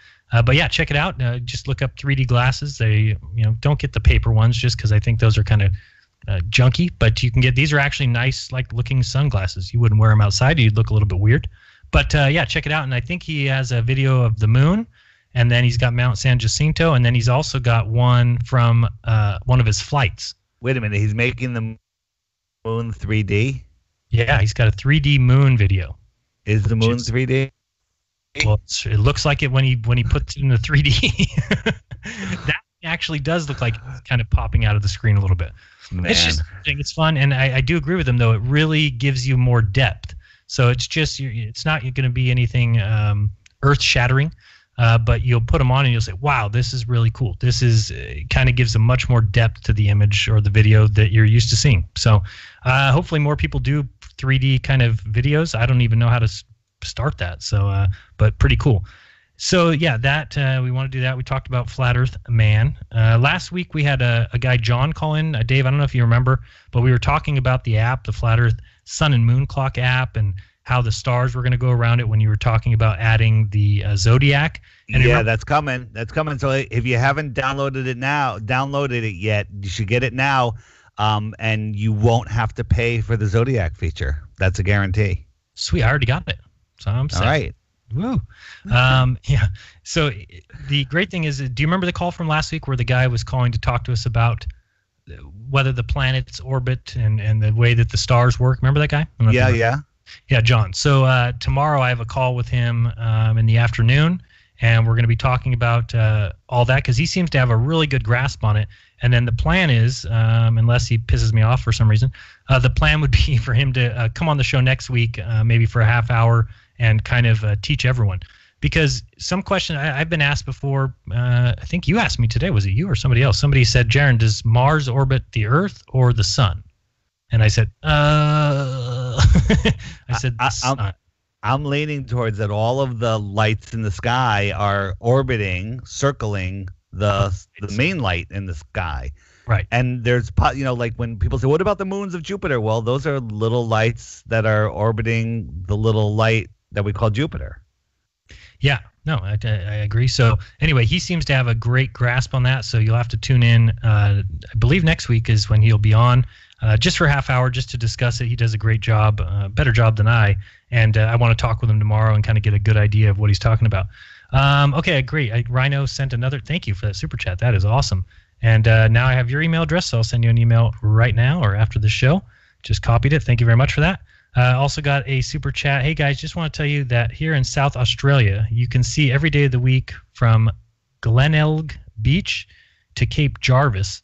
But yeah, check it out. Just look up 3D glasses. They don't get the paper ones, just because I think those are kind of junky. But you can get, these are actually nice, like looking sunglasses. You wouldn't wear them outside; you'd look a little bit weird. But yeah, check it out. And I think he has a video of the moon. And then he's got Mount San Jacinto, and then he's also got one from one of his flights. Wait a minute, he's making the moon 3D? Yeah, he's got a 3D moon video. Is the moon 3D? Well, it looks like it when he puts it in the 3D. That actually does look like it's kind of popping out of the screen a little bit. Man. It's fun, and I do agree with him, though. It really gives you more depth. So it's not going to be anything earth-shattering. But you'll put them on and you'll say, wow, this is really cool. This is kind of gives a much more depth to the image or the video that you're used to seeing. So hopefully more people do 3D kind of videos. I don't even know how to start that. So, but pretty cool. So yeah, that we want to do that. We talked about Flat Earth Man. Last week we had a guy, John, call in. Dave, I don't know if you remember, but we were talking about the app, the Flat Earth Sun and Moon Clock app, and how the stars were going to go around it when you were talking about adding the zodiac. And yeah, that's coming. That's coming. So if you haven't downloaded it yet, you should get it now, and you won't have to pay for the zodiac feature. That's a guarantee. Sweet, I already got it, so I'm set. All right. Woo. Yeah. So the great thing is, do you remember the call from last week where the guy was calling to talk to us about whether the planets orbit and the way that the stars work? Remember that guy? Yeah, John. So tomorrow I have a call with him in the afternoon, and we're going to be talking about all that because he seems to have a really good grasp on it. And then the plan is, unless he pisses me off for some reason, the plan would be for him to come on the show next week, maybe for a half hour, and kind of teach everyone. Because some question I've been asked before, I think you asked me today, was it you or somebody else? Somebody said, Jeran, does Mars orbit the Earth or the Sun? And I said, I said, the sun. I'm leaning towards that all of the lights in the sky are orbiting, circling the main light in the sky. Right. And there's, like when people say, what about the moons of Jupiter? Well, those are little lights that are orbiting the little light that we call Jupiter. Yeah, no, I agree. So anyway, he seems to have a great grasp on that. So you'll have to tune in. I believe next week is when he'll be on, just for a half hour, just to discuss it. He does a great job, better job than I. And I want to talk with him tomorrow and kind of get a good idea of what he's talking about. Okay, great. Rhino sent another. Thank you for that super chat. That is awesome. And now I have your email address, so I'll send you an email right now or after the show. Just copied it. Thank you very much for that. Also got a super chat. Hey, guys, just want to tell you that here in South Australia, you can see every day of the week from Glenelg Beach to Cape Jarvis,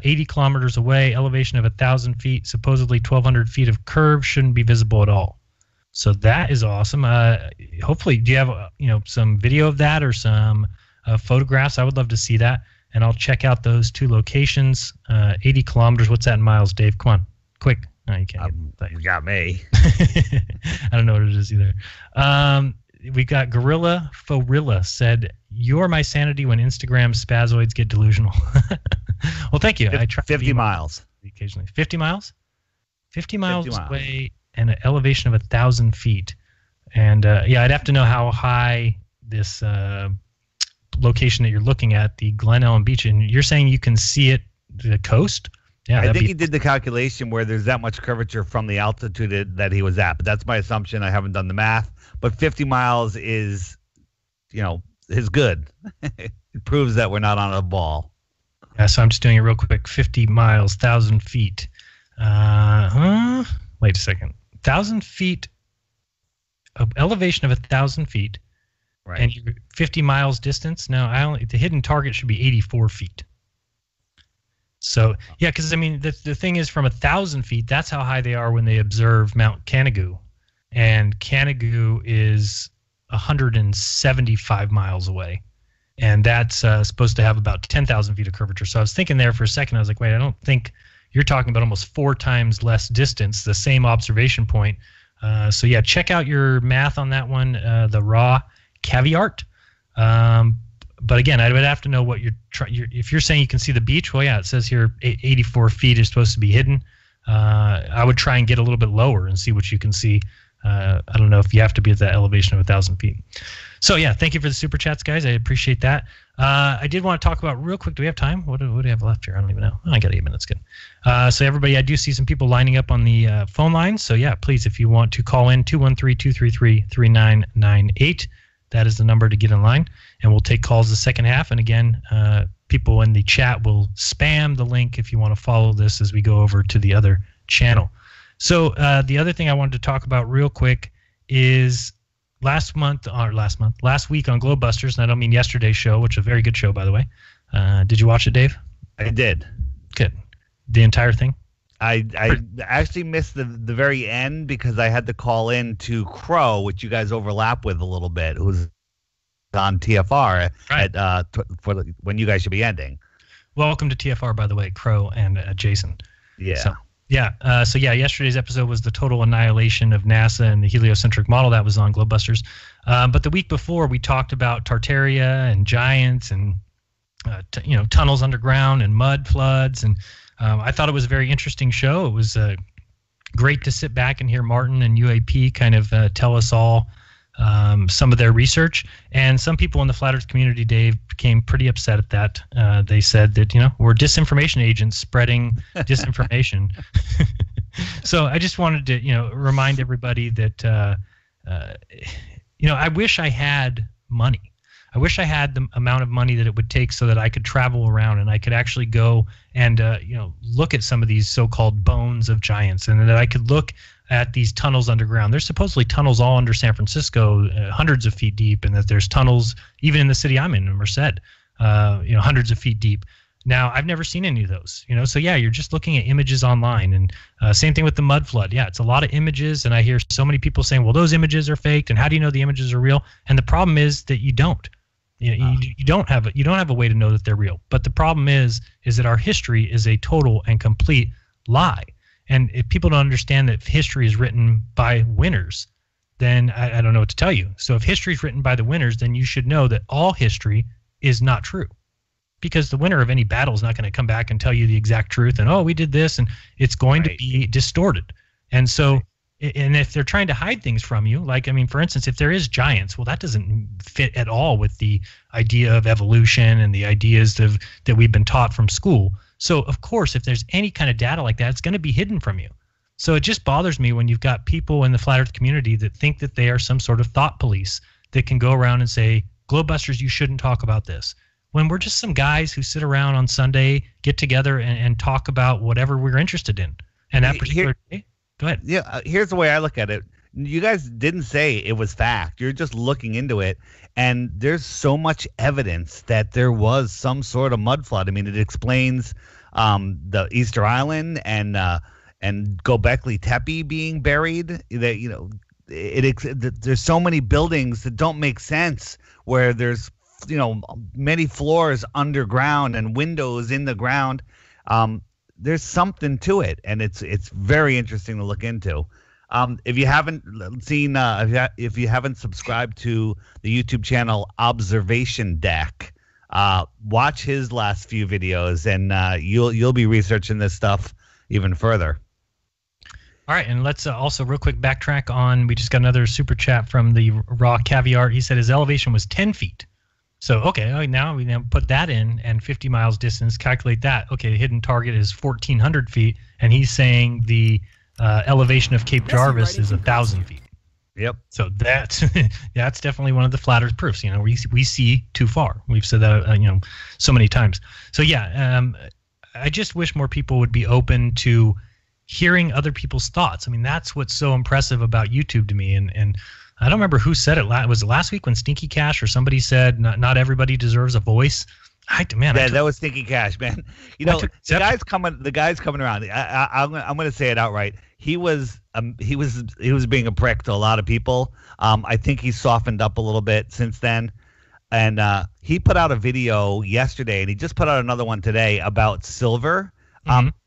80 kilometers away, elevation of 1,000 feet, supposedly 1,200 feet of curve shouldn't be visible at all. So that is awesome. Hopefully, do you have some video of that or some photographs? I would love to see that. And I'll check out those two locations. 80 kilometers. What's that in miles, Dave? Come on, quick. No, you can't. You got me. I don't know what it is either. We got Gorilla Forilla said, "You're my sanity when Instagram spazoids get delusional." Well, thank you. I try 50 miles occasionally. 50 miles. 50 miles away and an elevation of 1,000 feet. And yeah, I'd have to know how high this location that you're looking at, the Glen Ellen Beach, and you're saying you can see it, the coast? Yeah, I think he did the calculation where there's that much curvature from the altitude that he was at, but that's my assumption. I haven't done the math, but 50 miles is good. It proves that we're not on a ball. Yeah, so I'm just doing it real quick. 50 miles, 1,000 feet. Wait a second. 1,000 feet of elevation of 1,000 feet. Right. And you're 50 miles distance. No, the hidden target should be 84 feet. So, yeah, because, I mean, the thing is from 1,000 feet, that's how high they are when they observe Mount Canigou. And Canigou is 175 miles away. And that's supposed to have about 10,000 feet of curvature. So I was thinking there for a second, I was like, wait, I don't think you're talking about almost 4 times less distance, the same observation point. So, yeah, check out your math on that one, the raw caveat. But again, I would have to know what if you're saying you can see the beach. Well, yeah, it says here 84 feet is supposed to be hidden. I would try and get a little bit lower and see what you can see. I don't know if you have to be at that elevation of 1,000 feet. So yeah, thank you for the super chats, guys. I appreciate that. I did want to talk about real quick. Do we have time? What do we have left here? I don't even know. I got 8 minutes. Good. So everybody, I do see some people lining up on the phone lines. So yeah, please, if you want to call in, 213-233-3998. That is the number to get in line, and we'll take calls the second half. And again, people in the chat will spam the link if you want to follow this as we go over to the other channel. So the other thing I wanted to talk about real quick is last week on Globebusters, and I don't mean yesterday's show, which is a very good show, by the way. Did you watch it, Dave? I did. Good. The entire thing? I actually missed the very end because I had to call in to Crow, which you guys overlap with a little bit, who's on TFR when you guys should be ending. Welcome to TFR, by the way, Crow and Jason. Yeah. So yesterday's episode was the total annihilation of NASA and the heliocentric model that was on Globebusters. But the week before, we talked about Tartaria and giants and tunnels underground and mud floods, and I thought it was a very interesting show. It was great to sit back and hear Martin and UAP kind of tell us all some of their research. And some people in the Flat Earth community, Dave, became pretty upset at that. They said that, we're disinformation agents spreading disinformation. So I just wanted to, remind everybody that, I wish I had money. I wish I had the amount of money that it would take so that I could travel around and I could actually go and, look at some of these so-called bones of giants, and that I could look at these tunnels underground. There's supposedly tunnels all under San Francisco, hundreds of feet deep, and that there's tunnels even in the city I'm in, Merced, hundreds of feet deep. Now, I've never seen any of those, so yeah, you're just looking at images online. And same thing with the mud flood. Yeah, it's a lot of images, and I hear so many people saying, well, those images are faked, and how do you know the images are real? And the problem is that you don't. You don't have a way to know that they're real. But the problem is that our history is a total and complete lie. And if people don't understand that history is written by winners, then I don't know what to tell you. So if history is written by the winners, then you should know that all history is not true. Because the winner of any battle is not going to come back and tell you the exact truth and, oh, we did this, and it's going to be distorted. And so, and if they're trying to hide things from you, like, for instance, if there is giants, well, that doesn't fit at all with the idea of evolution and the ideas that we've been taught from school. So, of course, if there's any kind of data like that, it's going to be hidden from you. So it just bothers me when you've got people in the Flat Earth community that think that they are some sort of thought police that can go around and say, Globebusters, you shouldn't talk about this. When we're just some guys who sit around on Sunday, get together and talk about whatever we're interested in. And that particular day, go ahead. Yeah, here's the way I look at it. You guys didn't say it was fact. You're just looking into it. And there's so much evidence that there was some sort of mud flood. It explains the Easter Island and Göbekli Tepe being buried. That there's so many buildings that don't make sense where there's many floors underground and windows in the ground. There's something to it, and it's very interesting to look into. If you haven't seen, if you haven't subscribed to the YouTube channel Observation Deck, watch his last few videos, and you'll be researching this stuff even further. All right, and let's also real quick backtrack on. We just got another super chat from the Raw Caviar. He said his elevation was 10 feet. So, okay, now we now put that in, and 50 miles distance, calculate that. Okay, the hidden target is 1,400 feet, and he's saying the elevation of Cape Jarvis is 1,000 feet. Yep. So that's definitely one of the Flat Earth proofs. We see too far. We've said that so many times. So yeah, I just wish more people would be open to hearing other people's thoughts. That's what's so impressive about YouTube to me, and I don't remember who said it. Was it last week when Stinky Cash or somebody said not everybody deserves a voice? That was Stinky Cash, man. The guy's coming around. I'm going to say it outright. He was being a prick to a lot of people. I think he's softened up a little bit since then. And he put out a video yesterday, and he just put out another one today about silver.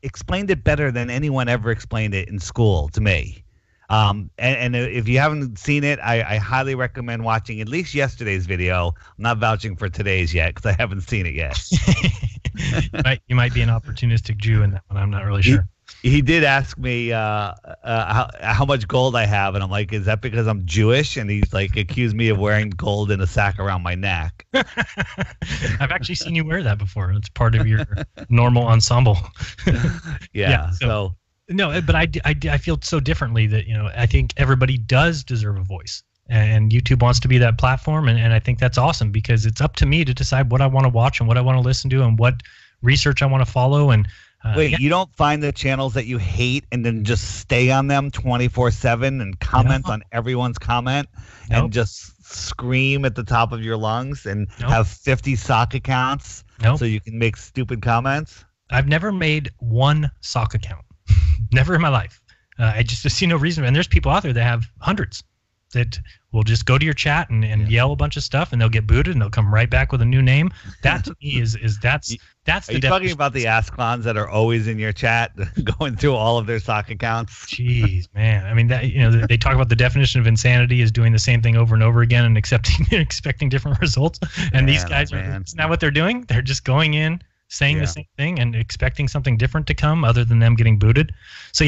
Explained it better than anyone ever explained it in school to me. And if you haven't seen it, I highly recommend watching at least yesterday's video. I'm not vouching for today's yet because I haven't seen it yet. You might be an opportunistic Jew in that one. I'm not really sure. He did ask me how much gold I have, and I'm like, is that because I'm Jewish? And he's like, accused me of wearing gold in a sack around my neck. I've actually seen you wear that before. It's part of your normal ensemble. Yeah. So. No, but I feel so differently that, I think everybody does deserve a voice, and YouTube wants to be that platform, and I think that's awesome because it's up to me to decide what I want to watch and what I want to listen to and what research I want to follow. And wait, you don't find the channels that you hate and then just stay on them 24/7 and comment on everyone's comment and just scream at the top of your lungs and have 50 sock accounts so you can make stupid comments? I've never made one sock account. Never in my life. I just see no reason. And there's people out there that have hundreds that will just go to your chat and yell a bunch of stuff, and they'll get booted, and they'll come right back with a new name. That to me is that's Are you talking about the ass clowns that are always in your chat, going through all of their sock accounts? Jeez, man. They talk about the definition of insanity is doing the same thing over and over again and expecting different results. And these guys isn't that what they're doing? They're just going in, saying the same thing and expecting something different to come other than them getting booted. So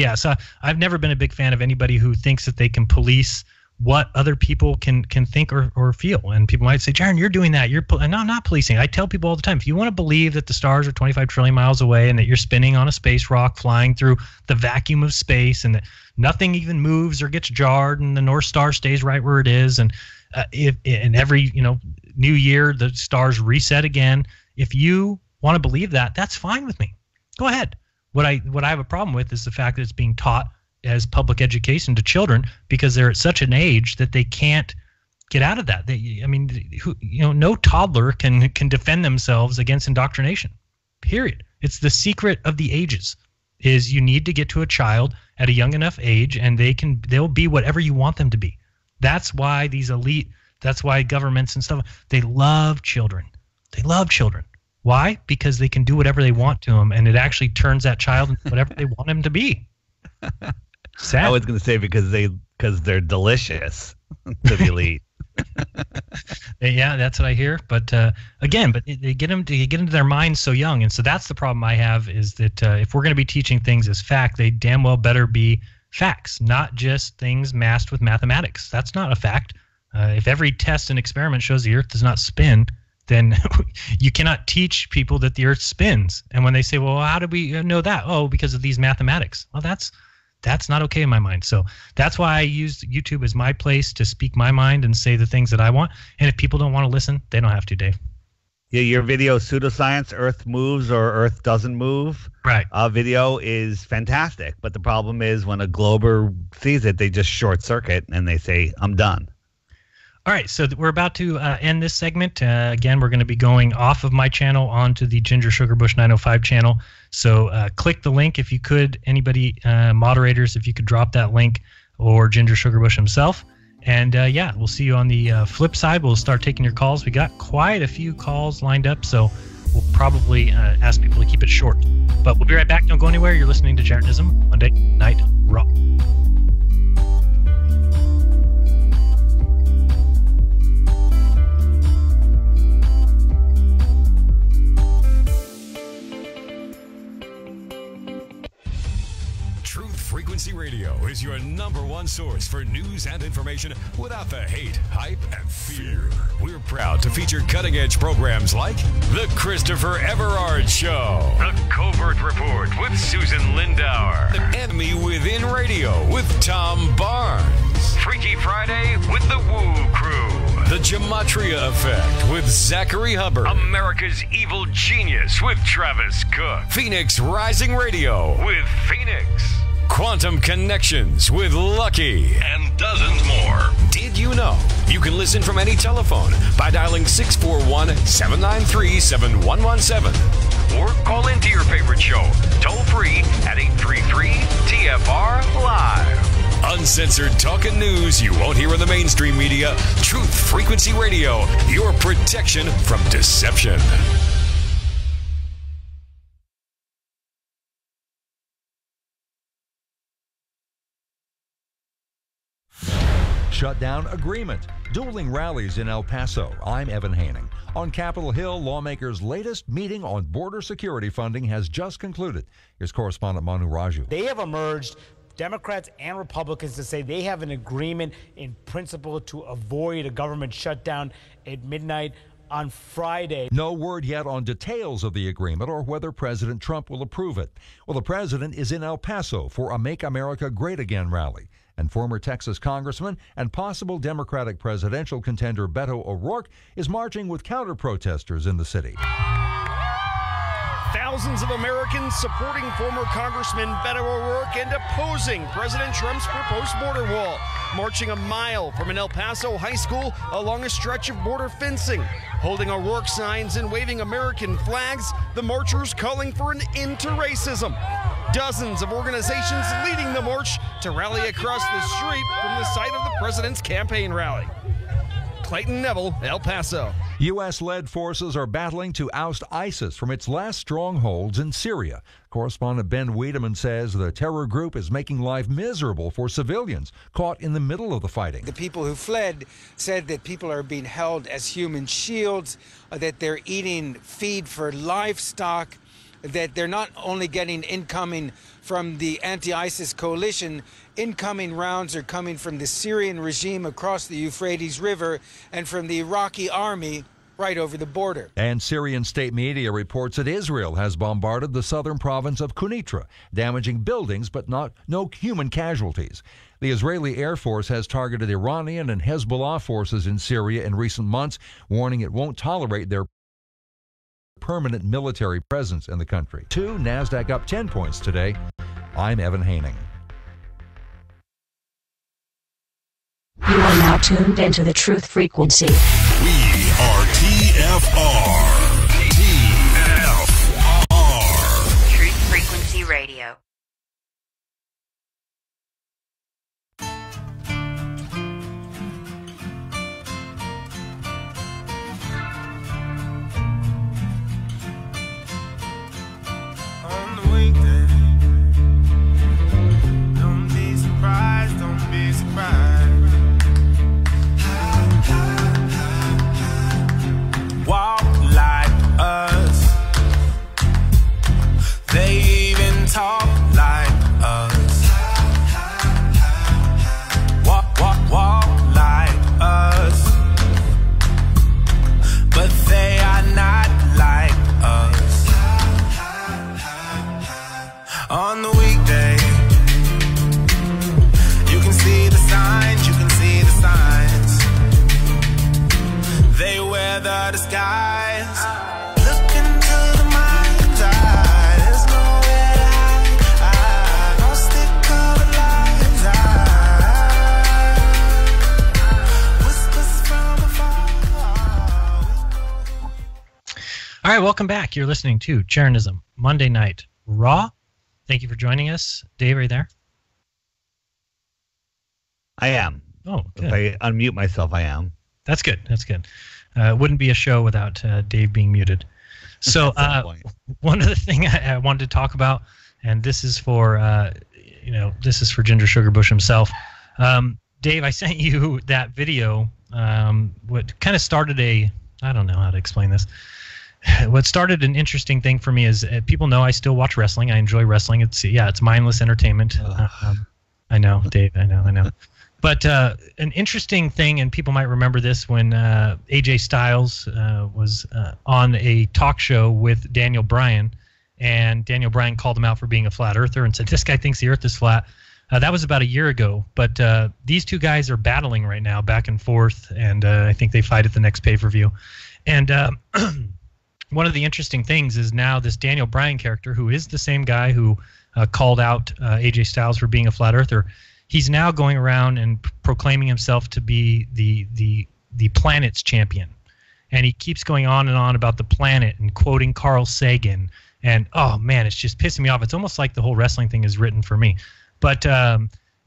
I've never been a big fan of anybody who thinks that they can police what other people can think or feel. And people might say, Jeran, you're doing that. No, I'm not policing. I tell people all the time, if you want to believe that the stars are 25 trillion miles away and that you're spinning on a space rock flying through the vacuum of space and that nothing even moves or gets jarred and the North Star stays right where it is, and if in every new year the stars reset again, if you want to believe that, that's fine with me. Go ahead. What I have a problem with is the fact that it's being taught as public education to children because they're at such an age that they can't get out of that. No toddler can defend themselves against indoctrination. Period. It's the secret of the ages. Is you need to get to a child at a young enough age, and they'll be whatever you want them to be. That's why these elite. That's why governments and stuff. They love children. They love children. Why? Because they can do whatever they want to them, and it actually turns that child into whatever they want him to be. Sad. I was going to say because they're delicious to the elite. Yeah, that's what I hear. But again, they get them to get into their minds so young, and so that's the problem I have is that if we're going to be teaching things as fact, they damn well better be facts, not just things masked with mathematics. That's not a fact. If every test and experiment shows the Earth does not spin, then you cannot teach people that the Earth spins. And when they say, well, how do we know that? Oh, because of these mathematics. Well, that's not okay in my mind. So that's why I used YouTube as my place to speak my mind and say the things that I want. And if people don't want to listen, they don't have to, Dave. Yeah, your video, Pseudoscience, Earth Moves or Earth Doesn't Move, right? Video is fantastic. But the problem is when a Glober sees it, they just short circuit and they say, I'm done. All right, so we're about to end this segment. Again, we're going to be going off of my channel onto the Ginger Sugar Bush 905 channel. So click the link if you could. Anybody, moderators, if you could drop that link, or Ginger Sugar Bush himself. And yeah, we'll see you on the flip side. We'll start taking your calls. We got quite a few calls lined up, so we'll probably ask people to keep it short. But we'll be right back. Don't go anywhere. You're listening to Jeranism Monday Night Raw. Frequency Radio is your #1 source for news and information without the hate, hype, and fear. We're proud to feature cutting-edge programs like The Christopher Everard Show, The Covert Report with Susan Lindauer, The Enemy Within Radio with Tom Barnes, Freaky Friday with The Woo Crew, The Gematria Effect with Zachary Hubbard, America's Evil Genius with Travis Cook, Phoenix Rising Radio with Phoenix, Quantum Connections with Lucky, and dozens more. Did you know you can listen from any telephone by dialing 641-793-7117 or call into your favorite show toll free at 833-TFR-LIVE. Uncensored talk and news you won't hear in the mainstream media. Truth Frequency Radio, your protection from deception. Shutdown agreement. Dueling rallies in El Paso. I'm Evan Hanning. On Capitol Hill, lawmakers' latest meeting on border security funding has just concluded. Here's correspondent Manu Raju. They have emerged, Democrats and Republicans, to say they have an agreement in principle to avoid a government shutdown at midnight on Friday. No word yet on details of the agreement or whether President Trump will approve it. Well, the president is in El Paso for a Make America Great Again rally. And former Texas congressman and possible Democratic presidential contender Beto O'Rourke is marching with counter-protesters in the city. Thousands of Americans supporting former Congressman Beto O'Rourke and opposing President Trump's proposed border wall, marching a mile from an El Paso high school along a stretch of border fencing. Holding O'Rourke signs and waving American flags, the marchers calling for an end to racism. Dozens of organizations leading the march to rally across the street from the site of the president's campaign rally. Clayton Neville, El Paso. U.S.-led forces are battling to oust ISIS from its last strongholds in Syria. Correspondent Ben Wiedemann says the terror group is making life miserable for civilians caught in the middle of the fighting. The people who fled said that people are being held as human shields, that they're eating feed for livestock, that they're not only getting incoming from the anti-ISIS coalition, incoming rounds are coming from the Syrian regime across the Euphrates River and from the Iraqi army right over the border. And Syrian state media reports that Israel has bombarded the southern province of Quneitra, damaging buildings but no human casualties. The Israeli Air Force has targeted Iranian and Hezbollah forces in Syria in recent months, warning it won't tolerate their permanent military presence in the country. NASDAQ up 10 points today. I'm Evan Haining. You are now tuned into the Truth Frequency. We are TFR. TFR. Truth Frequency Radio. On the weekday, don't be surprised, don't be surprised. Walk like us. They even talk like us. Walk like us. But they are not like us. On the weekday, you can see the signs, you can see the signs. They wear the disguise. Look into the mind's eye. There's nowhere to hide. No stick-covered lies. Whispers from afar. All right, welcome back. You're listening to Jeranism Monday Night Raw. Thank you for joining us. Dave, are you there? I am. Oh, good. If I unmute myself, I am. That's good. That's good. Wouldn't be a show without Dave being muted. So one other thing I wanted to talk about, and this is for this is for Ginger Sugar Bush himself. Dave, I sent you that video. What kind of started I don't know how to explain this. What started an interesting thing for me is people know I still watch wrestling. I enjoy wrestling. It's mindless entertainment. I know, Dave. I know. But an interesting thing, and people might remember this, when AJ Styles was on a talk show with Daniel Bryan, and Daniel Bryan called him out for being a flat earther and said, this guy thinks the earth is flat. That was about a year ago. But these two guys are battling right now, back and forth, and I think they fight at the next pay-per-view. And one of the interesting things is now this Daniel Bryan character, who is the same guy who called out AJ Styles for being a flat earther, he's now going around and proclaiming himself to be the planet's champion. And he keeps going on and on about the planet and quoting Carl Sagan. And, oh, man, it's just pissing me off. It's almost like the whole wrestling thing is written for me. But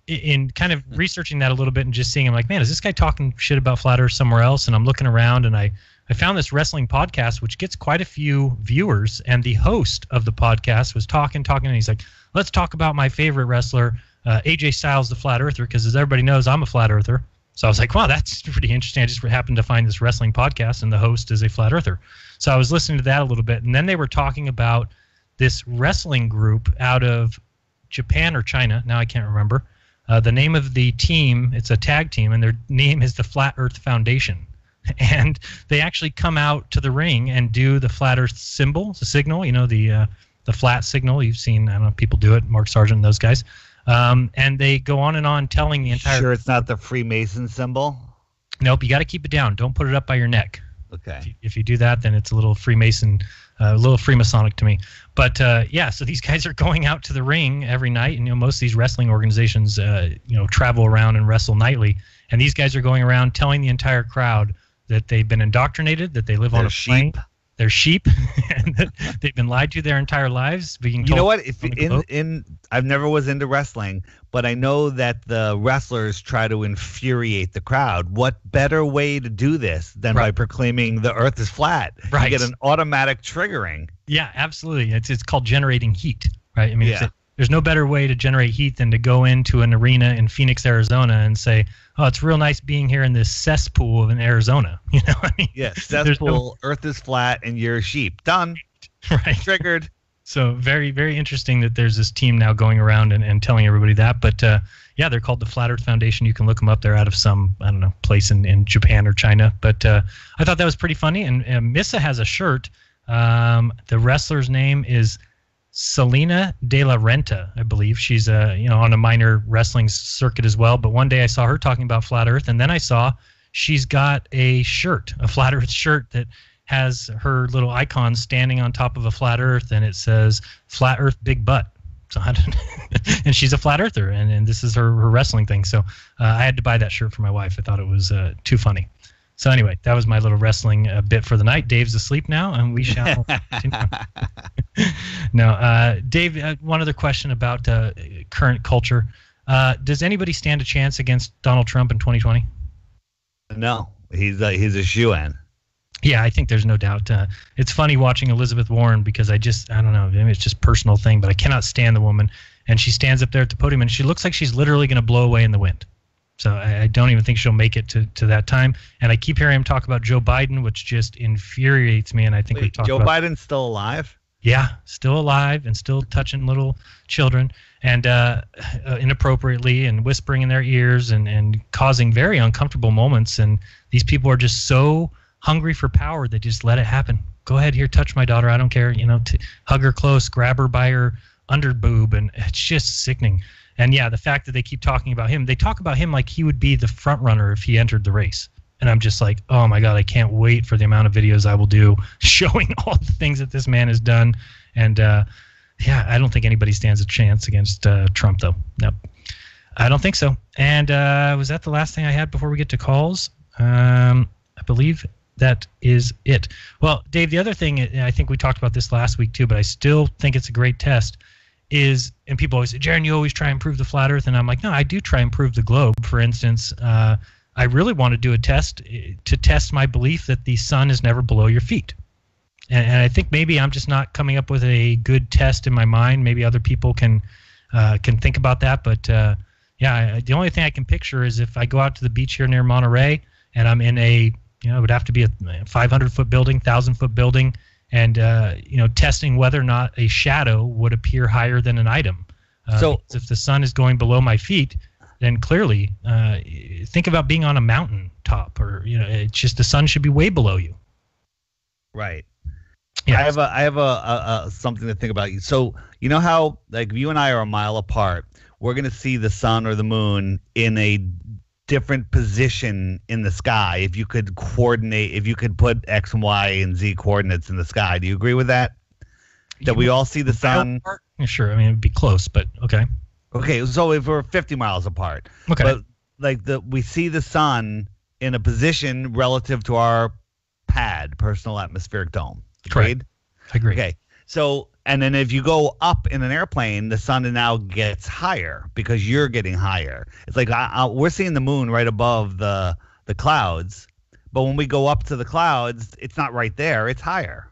in kind of researching that a little bit and just seeing, I'm like, man, is this guy talking shit about flat earth somewhere else? And I'm looking around, and I found this wrestling podcast, which gets quite a few viewers. And the host of the podcast was talking, and he's like, let's talk about my favorite wrestler, AJ Styles, the flat earther, because as everybody knows, I'm a flat earther. So I was like, wow, that's pretty interesting. I just happened to find this wrestling podcast, and the host is a flat earther. So I was listening to that a little bit, and then they were talking about this wrestling group out of Japan or China. Now I can't remember. The name of the team, it's a tag team, and their name is the Flat Earth Foundation. And they actually come out to the ring and do the flat earth symbol, the signal, the flat signal. You've seen, I don't know, people do it, Mark Sargent and those guys. And they go on and on telling the entire... Sure it's not the Freemason symbol? Nope, you got to keep it down. Don't put it up by your neck. Okay. If you do that, then it's a little Freemason, a little Freemasonic to me. But so these guys are going out to the ring every night, and most of these wrestling organizations, travel around and wrestle nightly. And these guys are going around telling the entire crowd that they've been indoctrinated, that they live on a plane. they're sheep, and that they've been lied to their entire lives. Being told, you know what? If I've never was into wrestling, but I know that the wrestlers try to infuriate the crowd. What better way to do this than by proclaiming the Earth is flat? Right. You get an automatic triggering. Yeah, absolutely. It's called generating heat, right? I mean, there's no better way to generate heat than to go into an arena in Phoenix, Arizona, and say, "Oh, it's real nice being here in this cesspool in Arizona." You know, I mean, cesspool. Earth is flat, and you're a sheep. Done. Right. Triggered. So very, very interesting that there's this team now going around and telling everybody that. But yeah, they're called the Flat Earth Foundation. You can look them up. They're out of some, I don't know, place in Japan or China. But I thought that was pretty funny. And Missa has a shirt. The wrestler's name is Selena De La Renta, I believe. She's on a minor wrestling circuit as well. But one day I saw her talking about Flat Earth, and then I saw she's got a shirt, a Flat Earth shirt that has her little icon standing on top of a flat Earth, and it says "Flat Earth Big Butt." So and she's a flat earther, and this is her wrestling thing. So I had to buy that shirt for my wife. I thought it was too funny. So anyway, that was my little wrestling bit for the night. Dave's asleep now, and we shall continue. No, Dave, one other question about current culture. Does anybody stand a chance against Donald Trump in 2020? No, he's a shoo-in. Yeah, I think there's no doubt. It's funny watching Elizabeth Warren because I don't know, maybe it's just a personal thing, but I cannot stand the woman. And she stands up there at the podium, and she looks like she's literally going to blow away in the wind. So I don't even think she'll make it to that time. And I keep hearing him talk about Joe Biden, which just infuriates me. And I think we talked about Joe Biden's still alive? Yeah, still alive and still touching little children and inappropriately and whispering in their ears and causing very uncomfortable moments. And these people are just so hungry for power, they just let it happen. Go ahead, here, touch my daughter. I don't care. Hug her close, grab her by her underboob, and it's just sickening. And yeah, the fact that they keep talking about him, they talk about him like he would be the front runner if he entered the race. And I'm just like, oh my God, I can't wait for the amount of videos I will do showing all the things that this man has done. And yeah, I don't think anybody stands a chance against Trump, though. Nope, I don't think so. And was that the last thing I had before we get to calls? I believe that is it. Well, Dave, the other thing, I think we talked about this last week too, but I still think it's a great test, is, and people always say, Jeran, you always try and prove the flat Earth. And I'm like, no, I do try and prove the globe. For instance, I really want to do a test to test my belief that the sun is never below your feet. And I think maybe I'm just not coming up with a good test in my mind. Maybe other people can think about that. But yeah, the only thing I can picture is if I go out to the beach here near Monterey and I'm in it would have to be a 500-foot building, 1,000-foot building, and testing whether or not a shadow would appear higher than an item. So if the sun is going below my feet, then clearly think about being on a mountain top, or it's just the sun should be way below you. Right. Yeah. I have a something to think about. So you know how, like, you and I are a mile apart. We're going to see the sun or the moon in a different position in the sky if you could coordinate, if you could put X and Y and Z coordinates in the sky. Do you agree with that? That we all see the sun? Sure. I mean, it'd be close, but okay. Okay, so if we're 50 miles apart, okay, but like we see the sun in a position relative to our PAD, personal atmospheric dome. Agreed? I agree. Okay, so, and then if you go up in an airplane, the sun now gets higher because you're getting higher. It's like we're seeing the moon right above the clouds, but when we go up to the clouds, it's not right there, it's higher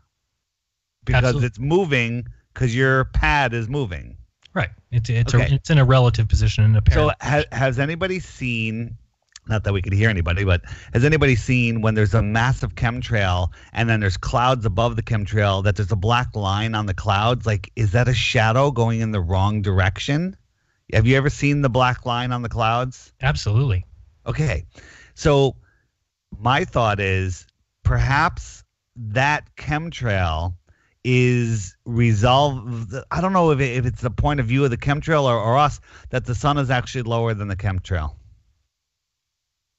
because Absolutely. It's moving because your PAD is moving. Right. It's in a relative position in a parallel. So has anybody seen, not that we could hear anybody, but has anybody seen when there's a massive chemtrail and then there's clouds above the chemtrail, that there's a black line on the clouds? Like, is that a shadow going in the wrong direction? Have you ever seen the black line on the clouds? Absolutely. Okay. So my thought is perhaps that chemtrail is resolved. I don't know if it's the point of view of the chemtrail or us, that the sun is actually lower than the chemtrail.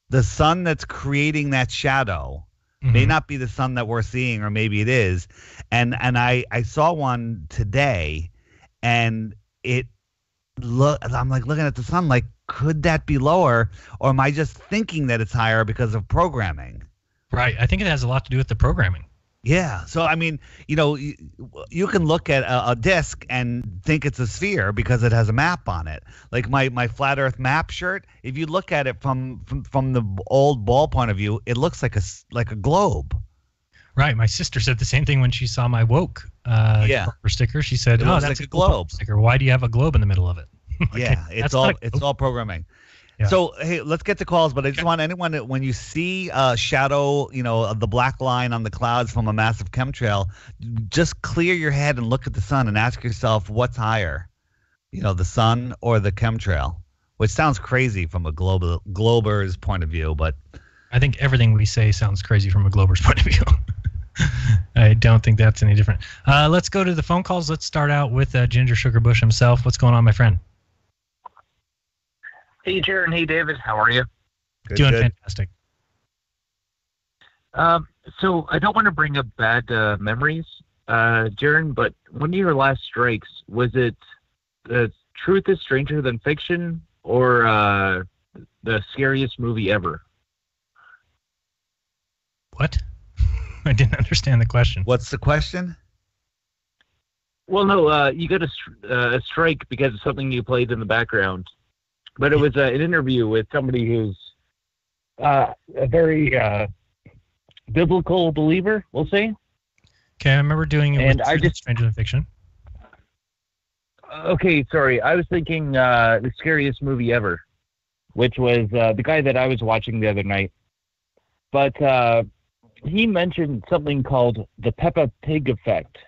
The sun that's creating that shadow may not be the sun that we're seeing, or maybe it is. And I saw one today, and I'm like looking at the sun like, could that be lower, or am I just thinking that it's higher because of programming? Right. I think it has a lot to do with the programming. Yeah. So, I mean, you can look at a disc and think it's a sphere because it has a map on it. Like my flat Earth map shirt, if you look at it from the old ball point of view, it looks like a globe. Right. My sister said the same thing when she saw my woke sticker. She said, "Oh, that's like a globe sticker. Why do you have a globe in the middle of it?" Yeah, it's all programming. Yeah. So, hey, let's get to calls, but I just want anyone that when you see a shadow, the black line on the clouds from a massive chemtrail, just clear your head and look at the sun and ask yourself what's higher, the sun or the chemtrail, which sounds crazy from a glober's point of view, but I think everything we say sounds crazy from a glober's point of view. I don't think that's any different. Let's go to the phone calls. Let's start out with Ginger Sugar Bush himself. What's going on, my friend? Hey, Jeran. Hey, David. How are you? Doing fantastic. So I don't want to bring up bad memories, Jeran, but one of your last strikes, was it Truth is Stranger Than Fiction or the scariest movie ever? What? I didn't understand the question. What's the question? Well, no, you got a strike because of something you played in the background. But it was an interview with somebody who's a very biblical believer, we'll say. Okay, I remember doing it with Stranger Than Fiction. Okay, sorry. I was thinking the scariest movie ever, which was the guy that I was watching the other night. But he mentioned something called the Peppa Pig effect.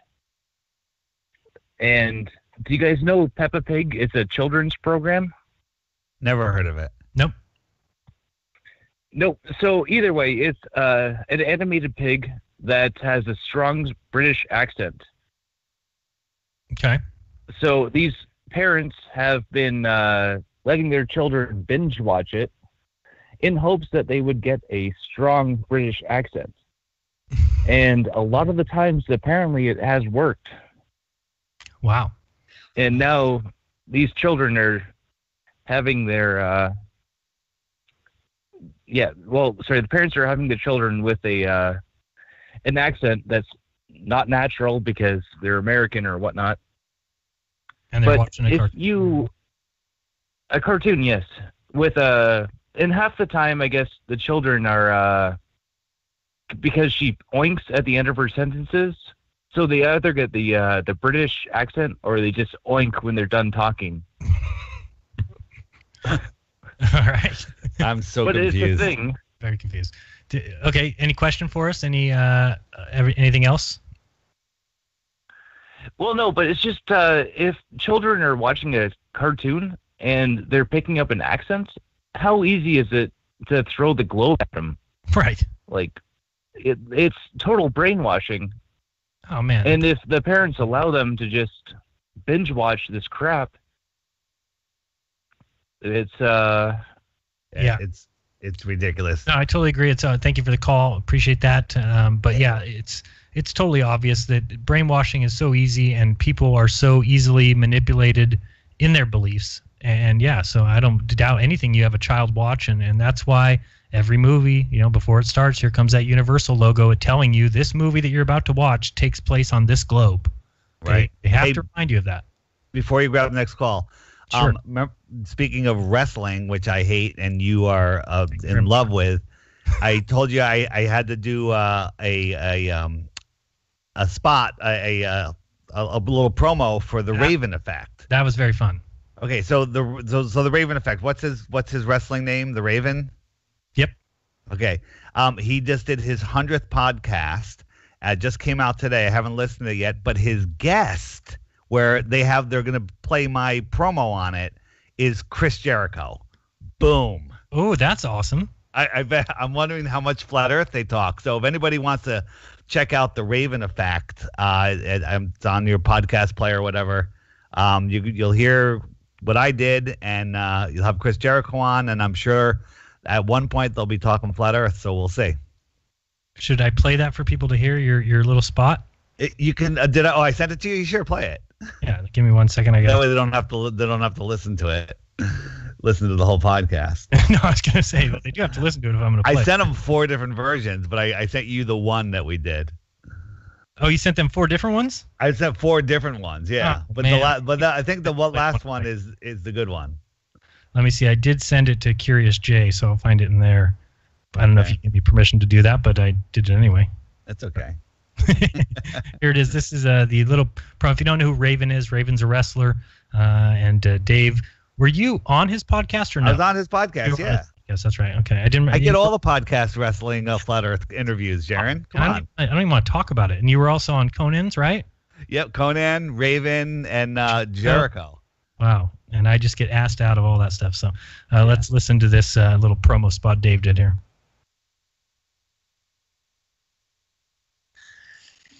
And do you guys know Peppa Pig? It's a children's program. Never heard of it. Nope. Nope. So either way, it's an animated pig that has a strong British accent. Okay. So these parents have been letting their children binge watch it in hopes that they would get a strong British accent. And a lot of the times, apparently, it has worked. Wow. And now these children are having their the parents are having the children with an accent that's not natural because they're American or whatnot. And they're watching a cartoon. A cartoon, yes. And half the time, I guess, the children are, because she oinks at the end of her sentences, so they either get the British accent or they just oink when they're done talking. All right. I'm so confused. But it's a thing. Very confused. Okay, any question for us? Anything else? Well, no, but it's just if children are watching a cartoon and they're picking up an accent, how easy is it to throw the globe at them? Right. Like, it's total brainwashing. Oh, man. And if the parents allow them to just binge watch this crap, it's it's ridiculous. No, I totally agree. It's thank you for the call. Appreciate that. But yeah, it's totally obvious that brainwashing is so easy and people are so easily manipulated in their beliefs. And yeah, so I don't doubt anything you have a child watch, and that's why every movie, before it starts, here comes that Universal logo telling you this movie that you're about to watch takes place on this globe. Right. They have to remind you of that. Before you grab the next call, sure. Speaking of wrestling, which I hate and you are in love with, I told you I had to do a spot, a little promo for the Raven Effect. That was very fun. Okay, so the Raven Effect. What's his wrestling name? The Raven. Yep. Okay. He just did his 100th podcast. Just came out today. I haven't listened to it yet, but his guest, where they're going to play my promo on it, is Chris Jericho. Boom. Oh, that's awesome. I bet. I'm wondering how much Flat Earth they talk. So if anybody wants to check out the Raven Effect, it's on your podcast player or whatever. You'll hear what I did, and you'll have Chris Jericho on, and I'm sure at one point they'll be talking Flat Earth, so we'll see. Should I play that for people to hear, your little spot? You can. I sent it to you? Sure, play it. Yeah, give me 1 second. I guess. That way they don't have to listen to it. Listen to the whole podcast. No, I was going to say, but they do have to listen to it if I'm going to play. I sent them 4 different versions, but I sent you the one that we did. Oh, you sent them 4 different ones? I sent 4 different ones. Yeah, Oh, but man. I think the last one is the good one. Let me see. I did send it to Curious Jay, so I'll find it in there. I don't know if you give me permission to do that, but I did it anyway. That's okay. Here it is. This is the little promo. If you don't know who Raven is, Raven's a wrestler. And Dave, were you on his podcast or no? I was on his podcast, yeah. Yes, that's right. Okay. I get all the podcast wrestling Flat Earth interviews, Jeran. Come on. I don't even want to talk about it. And you were also on Conan's, right? Yep, Conan, Raven, and Jericho. Wow. And I just get asked out of all that stuff. So let's listen to this little promo spot Dave did here.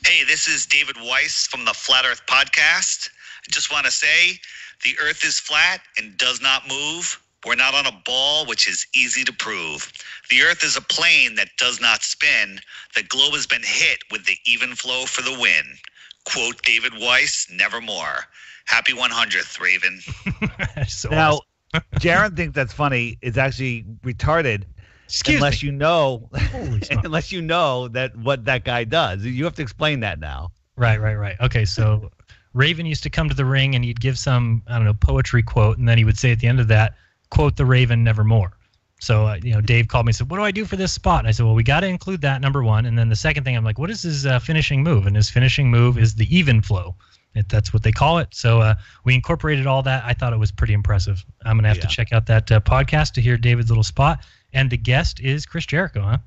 Hey, this is David Weiss from the Flat Earth Podcast. I just want to say the Earth is flat and does not move. We're not on a ball, which is easy to prove. The Earth is a plane that does not spin. The globe has been hit with the even flow for the win. Quote David Weiss, nevermore. Happy 100th, Raven. Now, Jeran thinks that's funny. It's actually retarded. Unless you know that what that guy does. You have to explain that now. Right. Okay, so Raven used to come to the ring and he'd give some, I don't know, poetry quote, and then he would say at the end of that, quote the Raven nevermore. So, Dave called me and said, what do I do for this spot? And I said, well, we got to include that, number one. And then the second thing, I'm like, what is his finishing move? And his finishing move is the even flow. That's what they call it. So we incorporated all that. I thought it was pretty impressive. I'm going to have to check out that podcast to hear David's little spot. And the guest is Chris Jericho, huh?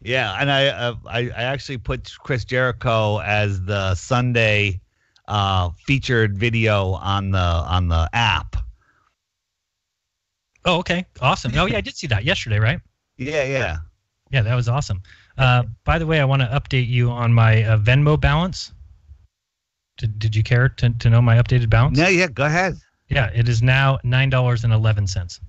Yeah, and I actually put Chris Jericho as the Sunday featured video on the app. Oh, okay. Awesome. Oh, yeah, I did see that yesterday, right? Yeah. Yeah, that was awesome. By the way, I want to update you on my Venmo balance. Did you care to know my updated balance? Yeah, go ahead. Yeah, it is now $9.11.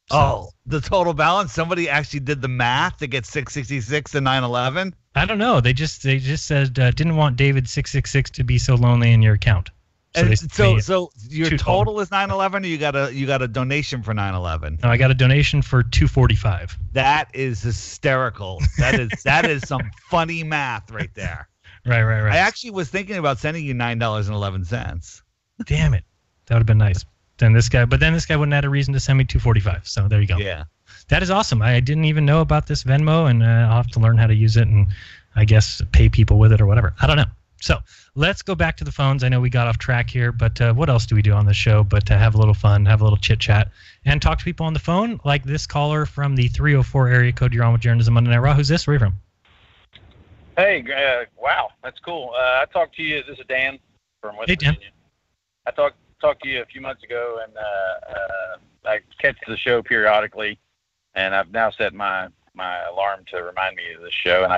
So, the total balance? Somebody actually did the math to get 666 and 911? I don't know. They just said didn't want David 666 to be so lonely in your account. So your total is 911, or you got a donation for 911? No, I got a donation for $245. That is hysterical. That is some funny math right there. Right. I actually was thinking about sending you $9.11. Damn it, that would have been nice. Then this guy wouldn't have had a reason to send me $245. So there you go. Yeah, that is awesome. I didn't even know about this Venmo, and I'll have to learn how to use it, and I guess pay people with it or whatever. I don't know. So let's go back to the phones. I know we got off track here, but what else do we do on the show but to have a little fun, have a little chit-chat, and talk to people on the phone, like this caller from the 304 area code. You're on with Jeranism Monday Night Raw. Who's this? Where are you from? Hey, wow, that's cool. I talked to you. This is Dan from West Virginia. I talked to you a few months ago, and I catch the show periodically, and I've now set my alarm to remind me of the show, and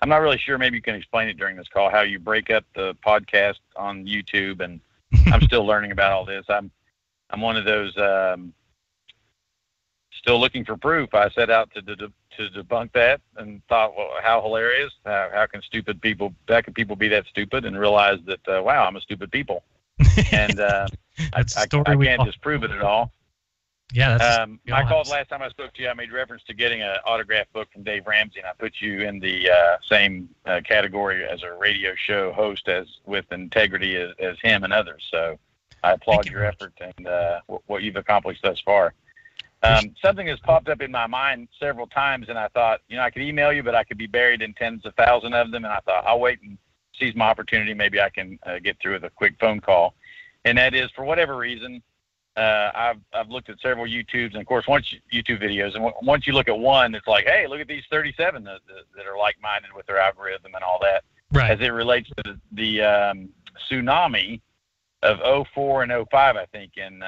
I'm not really sure, maybe you can explain it during this call, how you break up the podcast on YouTube, and I'm still learning about all this. I'm one of those still looking for proof. I set out to debunk that and thought, well, how hilarious. How can people be that stupid, and realize that, wow, I'm a stupid people. And I can't disprove it at all. Yeah, I called last time I spoke to you. I made reference to getting an autographed book from Dave Ramsey, and I put you in the same category as a radio show host, as with integrity as him and others. So I applaud your effort and what you've accomplished thus far. Something has popped up in my mind several times, and I thought, I could email you, but I could be buried in tens of thousands of them, and I thought, I'll wait and seize my opportunity. Maybe I can get through with a quick phone call. And that is, for whatever reason, I've looked at several YouTubes, and of course, YouTube videos, and once you look at one, it's like, hey, look at these 37 that are like-minded with their algorithm and all that. Right. As it relates to the tsunami of 04 and 05, I think, in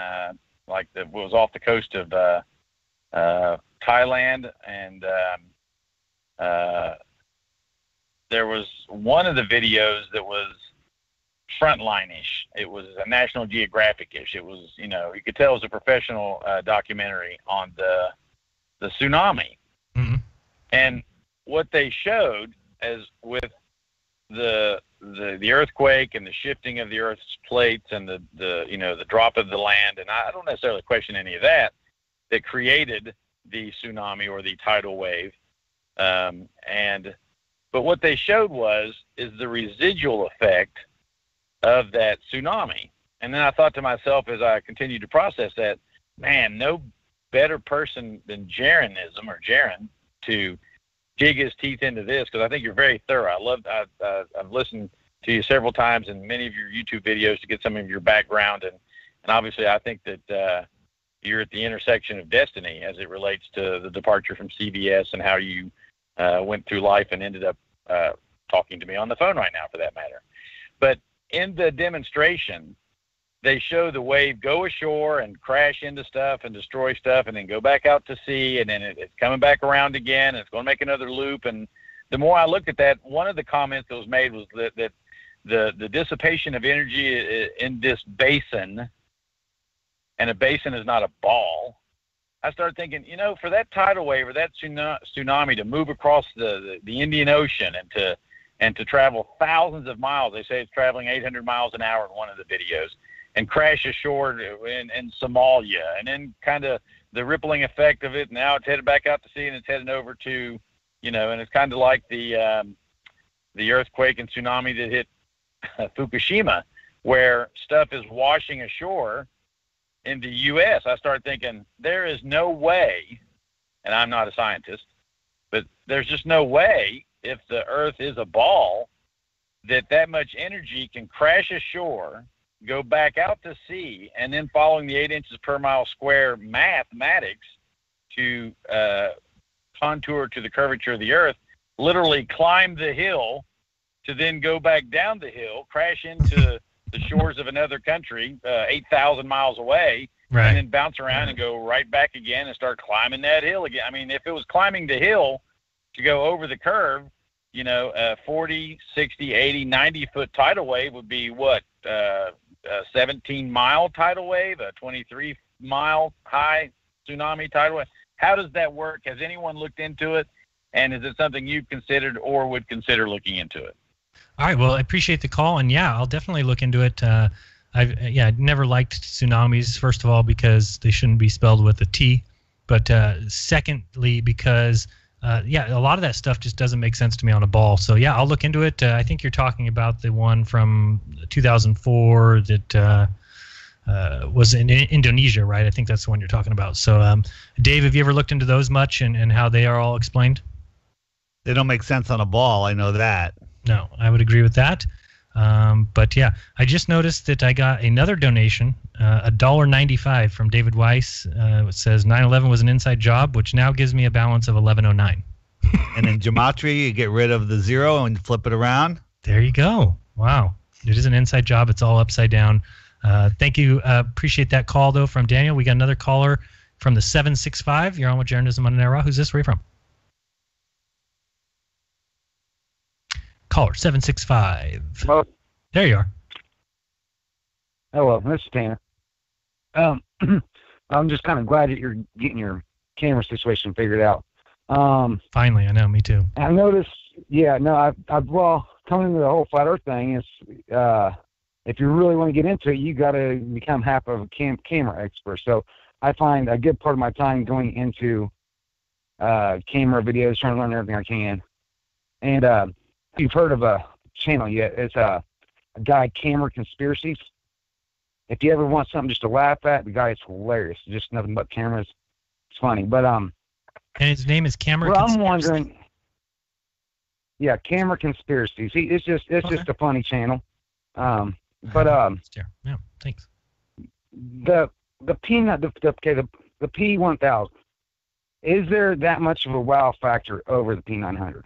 was off the coast of Thailand, and there was one of the videos that was Frontline-ish. It was a National Geographic-ish. It was, you could tell it was a professional documentary on the tsunami. Mm-hmm. And what they showed, as with the earthquake and the shifting of the Earth's plates and the drop of the land, and I don't necessarily question any of that created the tsunami or the tidal wave. And But what they showed is the residual effect of that tsunami. And then I thought to myself as I continued to process that, man, no better person than Jeranism or Jeran to dig his teeth into this, because I think you're very thorough. I've listened to you several times in many of your YouTube videos to get some of your background, and obviously I think that you're at the intersection of destiny as it relates to the departure from CBS and how you went through life and ended up talking to me on the phone right now, for that matter. But in the demonstration, they show the wave go ashore and crash into stuff and destroy stuff and then go back out to sea, and then it's coming back around again, and it's going to make another loop. And the more I looked at that, one of the comments that was made was that the dissipation of energy in this basin, and a basin is not a ball, I started thinking, for that tidal wave or that tsunami to move across the Indian Ocean and to travel thousands of miles, they say it's traveling 800 miles an hour in one of the videos, and crash ashore in Somalia, and then kind of the rippling effect of it. Now it's headed back out to sea, and it's heading over to, and it's kind of like the earthquake and tsunami that hit Fukushima, where stuff is washing ashore in the U.S. I started thinking, there is no way, and I'm not a scientist, but there's just no way, if the earth is a ball, that much energy can crash ashore, go back out to sea, and then following the 8 inches per mile square mathematics to contour to the curvature of the earth, literally climb the hill to then go back down the hill, crash into the shores of another country 8,000 miles away, right, and then bounce around and go right back again and start climbing that hill again. I mean, if it was climbing the hill to go over the curve, a 40, 60, 80, 90-foot tidal wave would be what? A 17-mile tidal wave, a 23-mile high tsunami tidal wave. How does that work? Has anyone looked into it? And is it something you've considered or would consider looking into it? All right. Well, I appreciate the call, and yeah, I'll definitely look into it. I've never liked tsunamis. First of all, because they shouldn't be spelled with a T, but secondly, because a lot of that stuff just doesn't make sense to me on a ball. So yeah, I'll look into it. I think you're talking about the one from 2004 that was in Indonesia, right? I think that's the one you're talking about. So, Dave, have you ever looked into those much and how they are all explained? They don't make sense on a ball. I know that. No, I would agree with that. But yeah, I just noticed that I got another donation, $1.95 from David Weiss. It says 9/11 was an inside job, which now gives me a balance of 1109. And in gematria, you get rid of the zero and flip it around. There you go. Wow. It is an inside job. It's all upside down. Thank you. Appreciate that call, though, from Daniel. We got another caller from the 765. You're on with Jeranism on Nite. Who's this? Where are you from? Caller 765. Hello. There you are. Hello, this is Tanner. I'm just kind of glad that you're getting your camera situation figured out. Finally, I know, me too. I noticed, well, coming into the whole flat Earth thing is, if you really want to get into it, you got to become half of a camera expert. So I find a good part of my time going into camera videos, trying to learn everything I can. And if you've heard of a channel yet, it's a guy, Camera Conspiracies. If you ever want something just to laugh at, the guy is hilarious. Just nothing but cameras. It's funny. But and his name is Camera Conspiracies. Conspiracies. I'm wondering. Yeah, Camera Conspiracies. It's just a funny channel. Yeah, thanks. The P1000. Is there that much of a wow factor over the P900?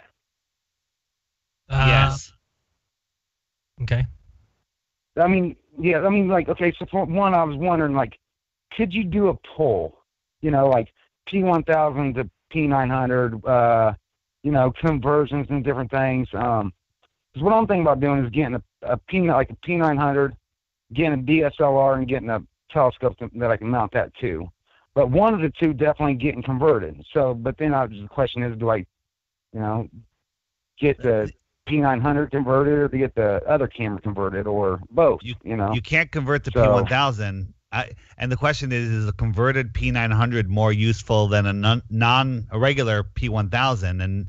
Yes. Okay. So for one, I was wondering, could you do a poll, P1000 to P900, conversions and different things. Because what I'm thinking about doing is getting a P900, getting a DSLR, and getting a telescope that I can mount that to. But one of the two definitely getting converted. So, but then the question is, do I, get the P900 converted or to get the other camera converted, or both? You can't convert the P1000. And the question is a converted P900 more useful than a regular P1000? And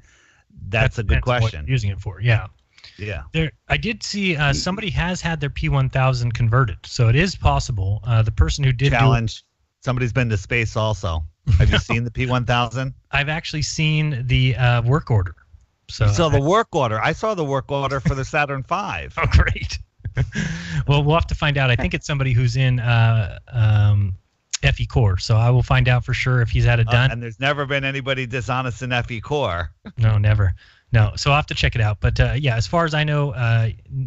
That's a good question. What you're using it for, yeah. Yeah. I did see somebody has had their P1000 converted, so it is possible. The person who did challenge. Somebody's been to space also. Have you seen the P1000? I've actually seen the work order. So you saw the work order. I saw the work order for the Saturn V. Oh, great. Well, we'll have to find out. I think it's somebody who's in FE Core, so I will find out for sure if he's had it done. And there's never been anybody dishonest in FE Core. No, never. No, so I'll have to check it out. But yeah, as far as I know,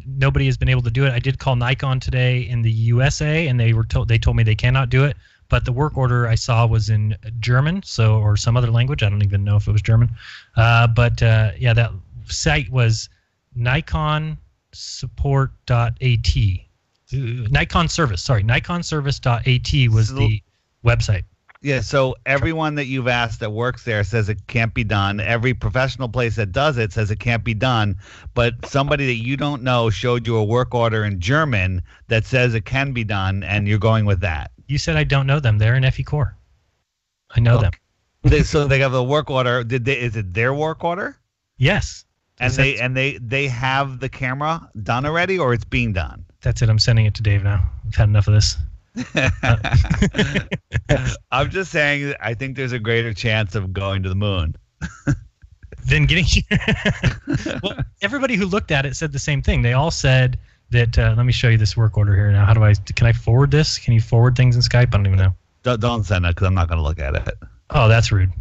nobody has been able to do it. I did call Nikon today in the USA, and they told me they cannot do it. But the work order I saw was in German, or some other language. I don't even know if it was German. But yeah, that site was nikonsupport.at. Nikon Service, sorry, nikonservice.at was the website. Yeah, so everyone that you've asked that works there says it can't be done. Every professional place that does it says it can't be done. But somebody that you don't know showed you a work order in German that says it can be done, and you're going with that. You said I don't know them. They're in FE Core. I know them. So they have a work order. Is it their work order? Yes. And they have the camera done already, or it's being done? That's it. I'm sending it to Dave now. I've had enough of this. I'm just saying, I think there's a greater chance of going to the moon than getting here. Well, everybody who looked at it said the same thing. They all said that. Let me show you this work order here now. Can I forward this? Can you forward things in Skype? I don't even know. Don't send it because I'm not going to look at it. Oh, that's rude.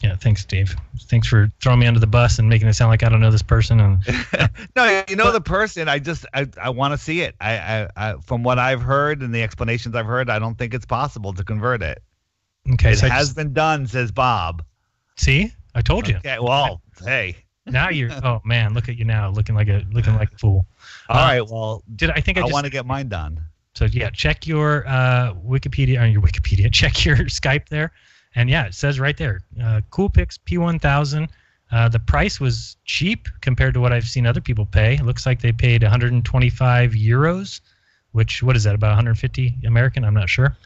Yeah, thanks, Dave. Thanks for throwing me under the bus and making it sound like I don't know this person. And no, you know the person. I want to see it. I from what I've heard and the explanations I've heard, I don't think it's possible to convert it. Okay, it has been done, says Bob. See, I told you. Okay, well, hey. Now you're. Oh man, look at you now, looking like a fool. All right, well, I want to get mine done. So yeah, check your Wikipedia. Check your Skype there. And yeah, it says right there, Coolpix P1000. The price was cheap compared to what I've seen other people pay. It looks like they paid 125 euros, which, what is that, about 150 American? I'm not sure.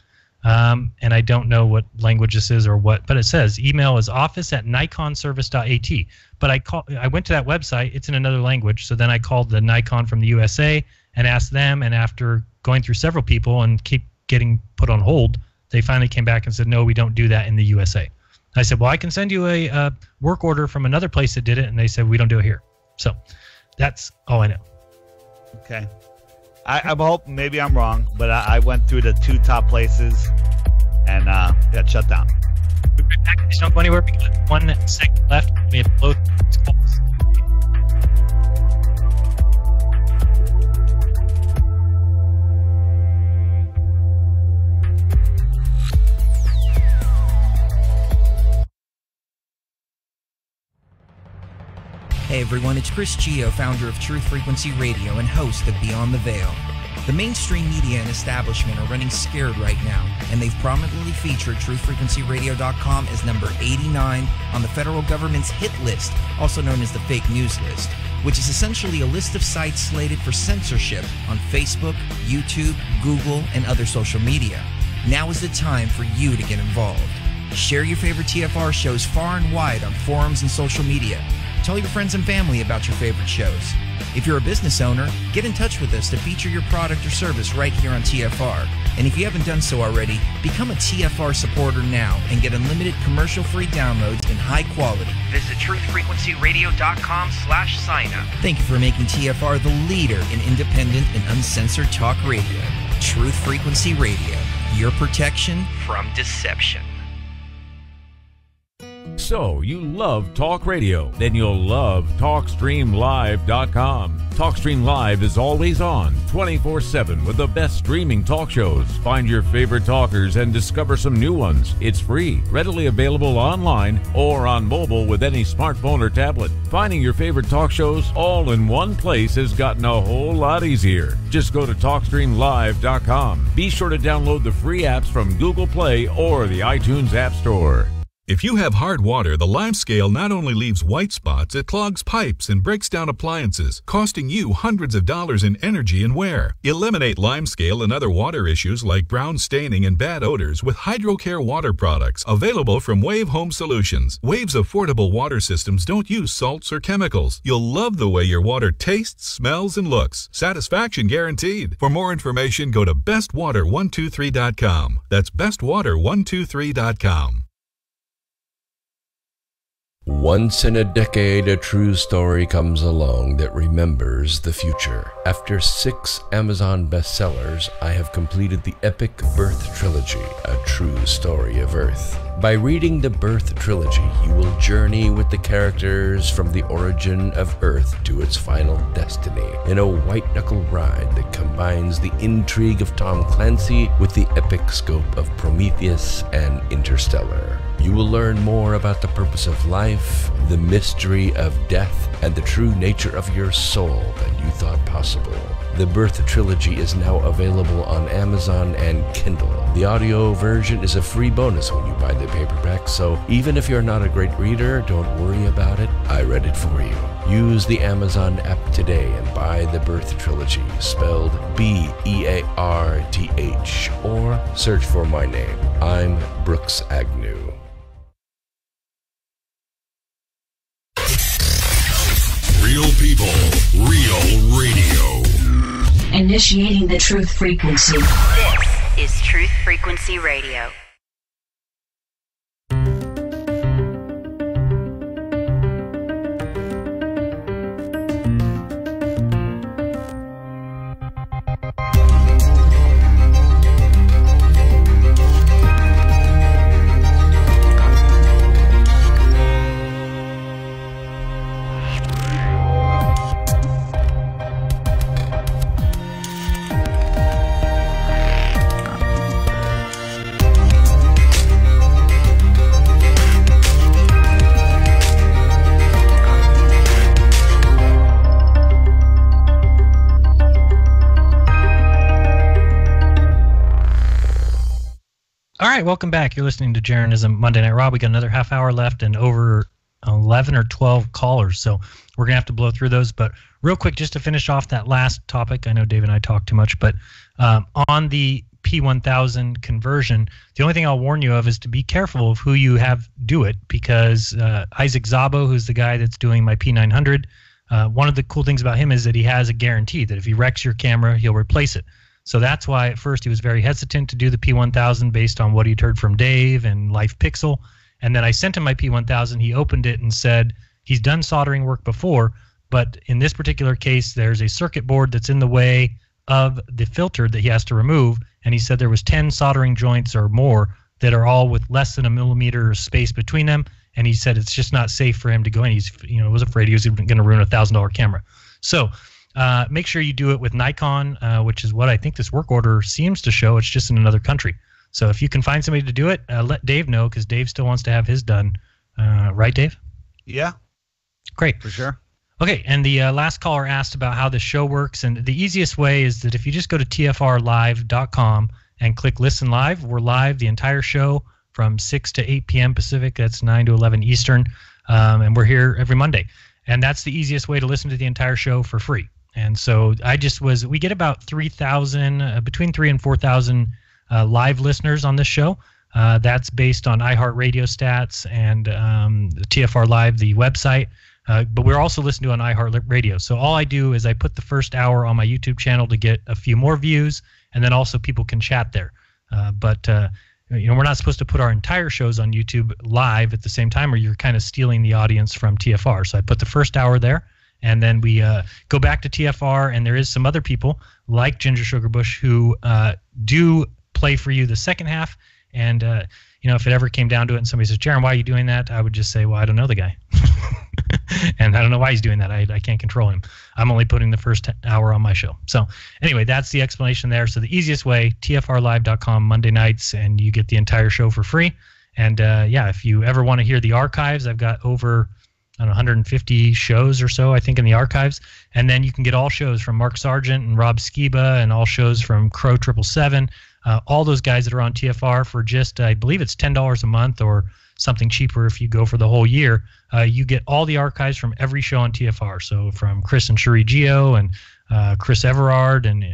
And I don't know what language this is or what, but it says email is office@nikonservice.at. But I went to that website. It's in another language. So then I called the Nikon from the USA and asked them. And after going through several people and keep getting put on hold, they finally came back and said, no, we don't do that in the USA. I said, well, I can send you a work order from another place that did it. And they said, we don't do it here. So that's all I know. Okay. I hope maybe I'm wrong, but I went through the two top places and got shut down. We'll be back. Just don't go anywhere. We got 1 second left. We have both calls. Hey everyone, it's Chris Gio, founder of Truth Frequency Radio and host of Beyond the Veil. The mainstream media and establishment are running scared right now, and they've prominently featured TruthFrequencyRadio.com as number 89 on the federal government's hit list, also known as the fake news list, which is essentially a list of sites slated for censorship on Facebook, YouTube, Google, and other social media. Now is the time for you to get involved. Share your favorite TFR shows far and wide on forums and social media. Tell your friends and family about your favorite shows. If you're a business owner, get in touch with us to feature your product or service right here on TFR. And if you haven't done so already, become a TFR supporter now and get unlimited commercial-free downloads in high quality. Visit truthfrequencyradio.com/sign-up. Thank you for making TFR the leader in independent and uncensored talk radio. Truth Frequency Radio, your protection from deception. So, you love talk radio? Then you'll love TalkStreamLive.com. TalkStream Live is always on, 24/7 with the best streaming talk shows. Find your favorite talkers and discover some new ones. It's free, readily available online or on mobile with any smartphone or tablet. Finding your favorite talk shows all in one place has gotten a whole lot easier. Just go to TalkStreamLive.com. Be sure to download the free apps from Google Play or the iTunes App Store. If you have hard water, the LimeScale not only leaves white spots, it clogs pipes and breaks down appliances, costing you hundreds of dollars in energy and wear. Eliminate LimeScale and other water issues like brown staining and bad odors with HydroCare water products available from Wave Home Solutions. Wave's affordable water systems don't use salts or chemicals. You'll love the way your water tastes, smells, and looks. Satisfaction guaranteed. For more information, go to bestwater123.com. That's bestwater123.com. Once in a decade, a true story comes along that remembers the future. After 6 Amazon bestsellers, I have completed the epic Birth Trilogy, a true story of Earth. By reading the Birth Trilogy, you will journey with the characters from the origin of Earth to its final destiny in a white-knuckle ride that combines the intrigue of Tom Clancy with the epic scope of Prometheus and Interstellar. You will learn more about the purpose of life, the mystery of death, and the true nature of your soul than you thought possible. The Birth Trilogy is now available on Amazon and Kindle. The audio version is a free bonus when you buy the paperback, so even if you're not a great reader, don't worry about it. I read it for you. Use the Amazon app today and buy the Birth Trilogy, spelled B-E-A-R-T-H, or search for my name. I'm Brooks Agnew. Real people, real radio. Initiating the truth frequency. This is Truth Frequency Radio. All right, welcome back. You're listening to Jeranism Monday Night Raw. We got another half hour left and over 11 or 12 callers, so we're going to have to blow through those. But real quick, just to finish off that last topic, I know Dave and I talked too much, but on the P1000 conversion, the only thing I'll warn you of is to be careful of who you have do it, because Isaac Szabo, who's the guy that's doing my P900, one of the cool things about him is that he has a guarantee that if he wrecks your camera, he'll replace it. So that's why at first he was very hesitant to do the P1000 based on what he'd heard from Dave and Life Pixel. And then I sent him my P1000. He opened it and said he's done soldering work before, but in this particular case, there's a circuit board that's in the way of the filter that he has to remove. And he said there was 10 soldering joints or more that are all with less than a millimeter space between them. And he said it's just not safe for him to go in. He's, was afraid he was going to ruin a $1,000 camera. So make sure you do it with Nikon, which is what I think this work order seems to show. It's just in another country. So if you can find somebody to do it, let Dave know, because Dave still wants to have his done. Right, Dave? Yeah. Great. For sure. Okay, and the last caller asked about how the show works, and the easiest way is that if you just go to tfrlive.com and click Listen Live, we're live the entire show from 6 to 8 p.m. Pacific. That's 9 to 11 Eastern, and we're here every Monday. And that's the easiest way to listen to the entire show for free. And so we get about 3,000, between 3,000 and 4,000 live listeners on this show. That's based on iHeartRadio stats and the TFR Live, the website. But we're also listened to on iHeartRadio. So all I do is I put the first hour on my YouTube channel to get a few more views, and then also people can chat there. But we're not supposed to put our entire shows on YouTube live at the same time, or you're kind of stealing the audience from TFR. So I put the first hour there, and then we go back to TFR, and there is some other people like Ginger Sugarbush who do play for you the second half. And if it ever came down to it and somebody says, Jeran, why are you doing that? I would just say, well, I don't know the guy. And I don't know why he's doing that. I can't control him. I'm only putting the first hour on my show. So anyway, that's the explanation there. So the easiest way, tfrlive.com, Monday nights, and you get the entire show for free. And if you ever want to hear the archives, I've got over 150 shows or so, I think, in the archives. And then you can get all shows from Mark Sargent and Rob Skiba, and all shows from Crow 777, all those guys that are on TFR for just, I believe it's $10 a month or something cheaper if you go for the whole year. You get all the archives from every show on TFR. So from Chris and Cherie Geo and Chris Everard and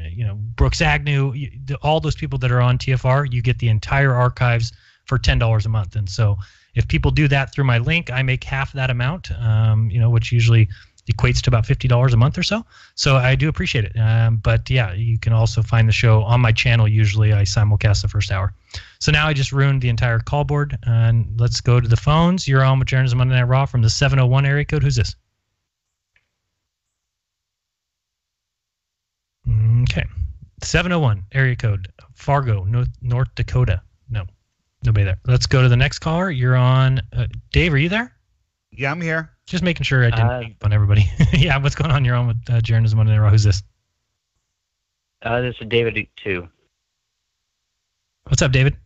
Brooks Agnew, all those people that are on TFR, you get the entire archives for $10 a month. And so if people do that through my link, I make half that amount, which usually equates to about $50 a month or so. So I do appreciate it. But yeah, you can also find the show on my channel. Usually I simulcast the first hour. So now I just ruined the entire call board. And let's go to the phones. You're on with Jeranism Monday Night Raw from the 701 area code. Who's this? Okay. 701 area code. Fargo, North Dakota. No, nobody there. Let's go to the next caller. You're on. Dave, are you there? Yeah, I'm here. Just making sure I didn't hang up on everybody. Yeah, what's going on? You're on with Jeranism Monday Night Raw. Who's this? This is David, too. What's up, David?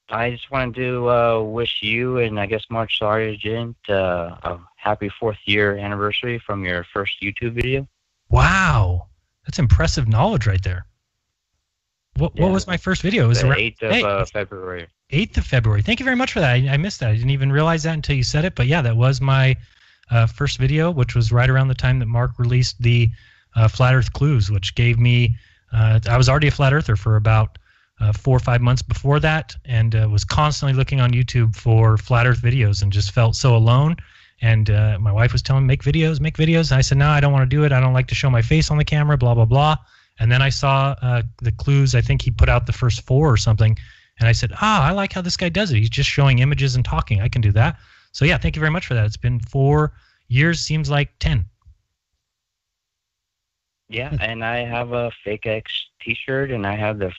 I just wanted to wish you and I guess March Sargent a happy 4th year anniversary from your first YouTube video. Wow. That's impressive knowledge right there. What was my first video? It was the around 8th of February. 8th of February. Thank you very much for that. I missed that. I didn't even realize that until you said it. But yeah, that was my first video, which was right around the time that Mark released the Flat Earth Clues, which gave me I was already a Flat Earther for about 4 or 5 months before that, and was constantly looking on YouTube for Flat Earth videos and just felt so alone. And my wife was telling me, make videos. And I said, no, I don't want to do it. I don't like to show my face on the camera, blah, blah, blah. And then I saw the clues. I think he put out the first 4 or something. And I said, I like how this guy does it. He's just showing images and talking. I can do that. So, yeah, thank you very much for that. It's been 4 years, seems like 10. Yeah, and I have a Fake X t-shirt, and I have the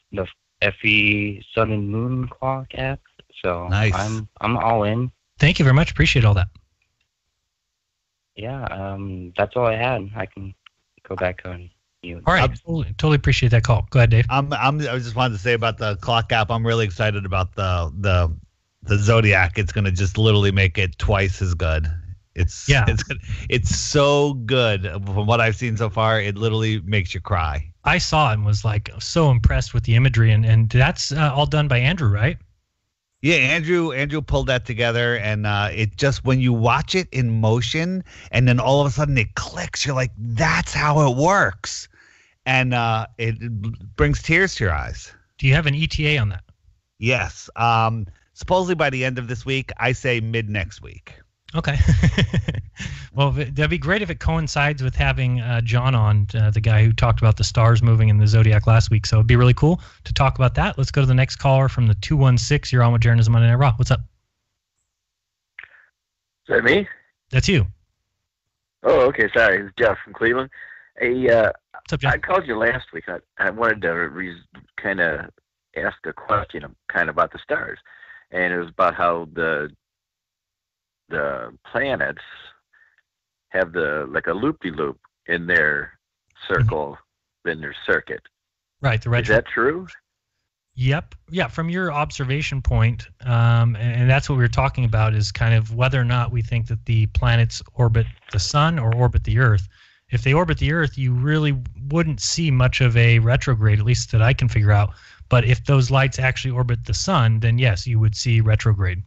FE Sun and Moon Clock app. So nice. I'm all in. Thank you very much. Appreciate all that. Yeah, that's all I had. I can go back on you. All right, totally appreciate that call. Go ahead, Dave. I just wanted to say about the clock app. I'm really excited about the Zodiac. It's going to just literally make it twice as good. It's so good. From what I've seen so far, it literally makes you cry. I saw it and was like so impressed with the imagery, and that's all done by Andrew, right? Yeah, Andrew pulled that together, and it just, when you watch it in motion, and then all of a sudden it clicks, you're like, that's how it works, and it brings tears to your eyes. Do you have an ETA on that? Yes. Supposedly by the end of this week. I say mid next week. Okay. Well, that'd be great if it coincides with having John on, the guy who talked about the stars moving in the Zodiac last week. So it'd be really cool to talk about that. Let's go to the next caller from the 216. You're on with Jeranism Monday Night Raw. What's up? Is that me? That's you. Oh, okay. Sorry. It's Jeff from Cleveland. Hey, what's up, Jeff? I called you last week. I wanted to kind of ask a question kind of about the stars. And it was about how the planets have like a loop-de-loop in their circle, in their circuit. Right. Is that true? Yep. Yeah. From your observation point, and that's what we were talking about, is kind of whether or not we think that the planets orbit the sun or orbit the Earth. If they orbit the Earth, you really wouldn't see much of a retrograde, at least that I can figure out. But if those lights actually orbit the sun, then yes, you would see retrograde.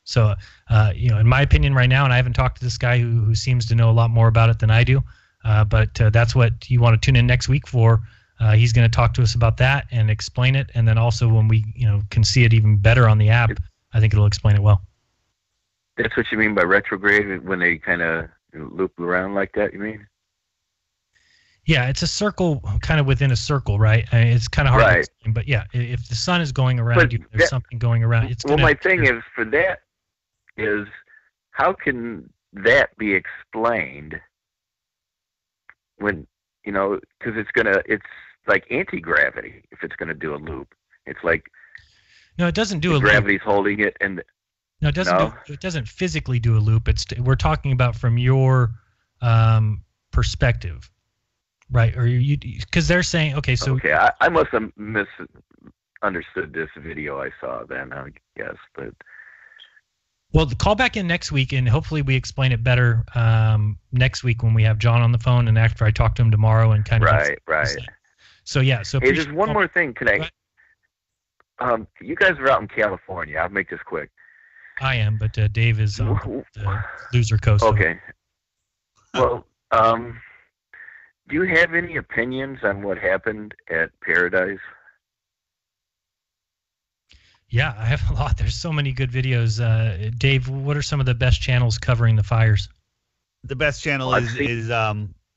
So, in my opinion right now, and I haven't talked to this guy who seems to know a lot more about it than I do, but that's what you want to tune in next week for. He's going to talk to us about that and explain it, and then also when we can see it even better on the app, I think it'll explain it well. That's what you mean by retrograde, when they kind of loop around like that, you mean? Yeah, it's a circle kind of within a circle, right? It's kind of hard to explain, but yeah, if the sun is going around you, there's something going around. Well, my thing is, for that, is how can that be explained when, because it's like anti-gravity if it's going to do a loop. It's like, no, it doesn't do a loop. Gravity's holding it, and no, it doesn't. It doesn't physically do a loop. We're talking about from your perspective, right? Or because they're saying, okay, so I must have misunderstood this video I saw then, I guess, but. Well, call back in next week, and hopefully we explain it better next week when we have John on the phone, and after I talk to him tomorrow and kind of right. So yeah. So hey, just one more thing. Can I? You guys are out in California. I'll make this quick. I am, but Dave is on the loser coast. Okay. Well, do you have any opinions on what happened at Paradise? Yeah, I have a lot. There's so many good videos. Dave, what are some of the best channels covering the fires? The best channel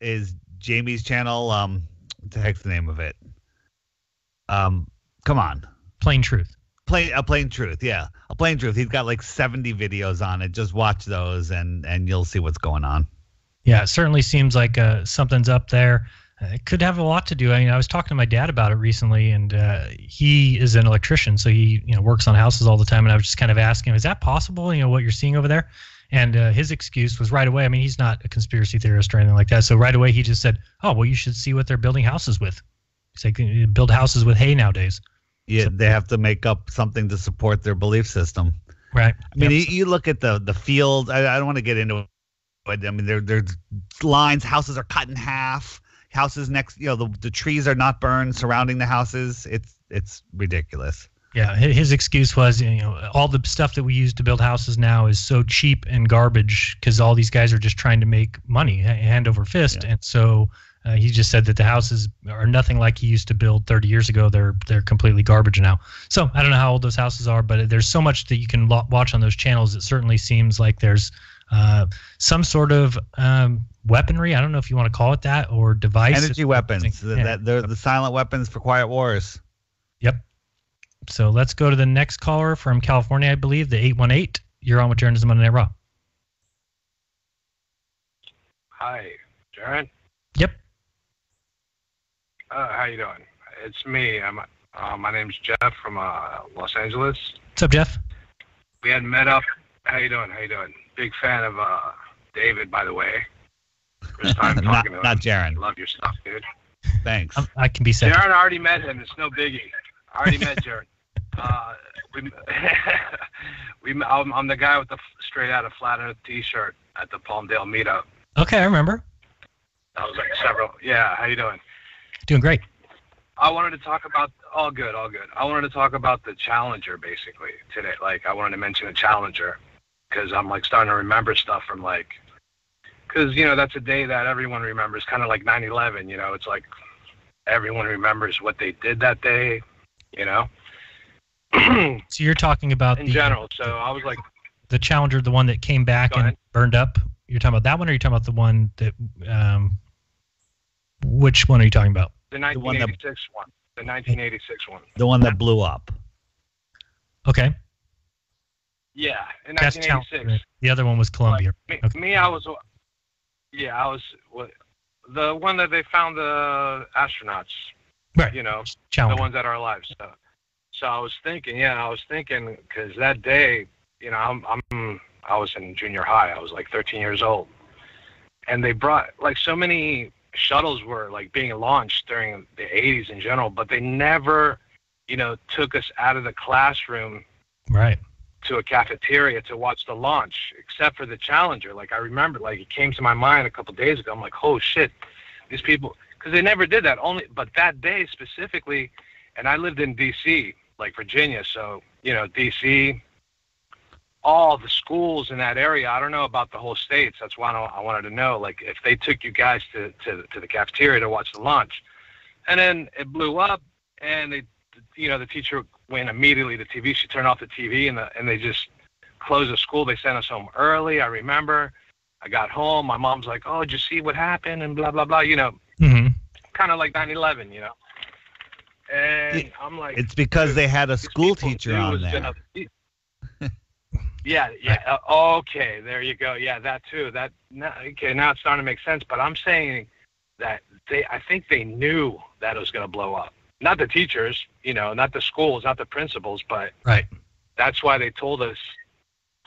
is Jamie's channel. What the heck's the name of it? Come on. Plain Truth. Plain Truth, yeah. A Plain Truth. He's got like 70 videos on it. Just watch those and you'll see what's going on. Yeah, it certainly seems like something's up there. It could have a lot to do. I mean, I was talking to my dad about it recently, and he is an electrician, so he works on houses all the time. And I was just kind of asking him, is that possible? What you're seeing over there? And his excuse was right away. I mean, he's not a conspiracy theorist or anything like that. So right away, he just said, "Oh, well, you should see what they're building houses with." He's like, "You build houses with hay nowadays." Yeah, they have to make up something to support their belief system. Right. I mean, you look at the field. I don't want to get into it. I mean, there's lines. Houses are cut in half. Houses next, the trees are not burned surrounding the houses. It's ridiculous. Yeah, his excuse was, all the stuff that we use to build houses now is so cheap and garbage because all these guys are just trying to make money hand over fist. Yeah. And so he just said that the houses are nothing like he used to build 30 years ago. They're completely garbage now. So I don't know how old those houses are, but there's so much that you can watch on those channels. It certainly seems like there's some sort of weaponry. I don't know if you want to call it that, or device. Energy weapons. They're the silent weapons for quiet wars. Yep. So let's go to the next caller from California, I believe, the 818. You're on with Jeranism on Nite Raw. Hi, Jeran. Yep. How you doing? It's me. My name's Jeff from Los Angeles. What's up, Jeff? We had met up. How you doing? Big fan of David, by the way. First time talking to him. Not Jeran. Love your stuff, dude. Thanks. I can be said. Jeran, I already met him. It's no biggie. I already met Jeran. I'm the guy with the straight out of Flat Earth T-shirt at the Palmdale meetup. Okay, I remember. That was like several. Yeah, how you doing? Doing great. I wanted to talk about all good. I wanted to talk about the Challenger basically today. Like I wanted to mention the Challenger because I'm like starting to remember stuff from because that's a day that everyone remembers, kind of like 9/11. It's like everyone remembers what they did that day. So you're talking about in general. So I was like, the Challenger, the one that came back and burned up. You're talking about that one, or are you talking about the one that? Which one are you talking about? The 1986 one. The 1986 one. The one that blew up. Okay. Yeah, in 1986. The other one was Columbia. I was the one that they found the astronauts. Right. Challenger. The ones that are alive. So I was thinking, because that day, I was in junior high. I was like 13 years old, and they brought so many shuttles were being launched during the 80s in general, but they never, took us out of the classroom, right, to a cafeteria to watch the launch, except for the Challenger. I remember, it came to my mind a couple of days ago. I'm like, oh shit, these people, because they never did that. But that day specifically, and I lived in D.C., Virginia, so D.C. all the schools in that area. I don't know about the whole states. That's why I wanted to know, if they took you guys to the cafeteria to watch the launch, and then it blew up, and the teacher went immediately to TV. She turned off the TV, and they just closed the school. They sent us home early. I remember. I got home. My mom's like, "Oh, did you see what happened?" And blah blah blah. Mm-hmm. Kind of like 9/11. And I'm like, it's because they had a school teacher on there. Yeah. Okay, there you go. Yeah, that too. Now it's starting to make sense. But I'm saying that I think they knew that it was going to blow up. Not the teachers, not the schools, not the principals, but right. That's why they told us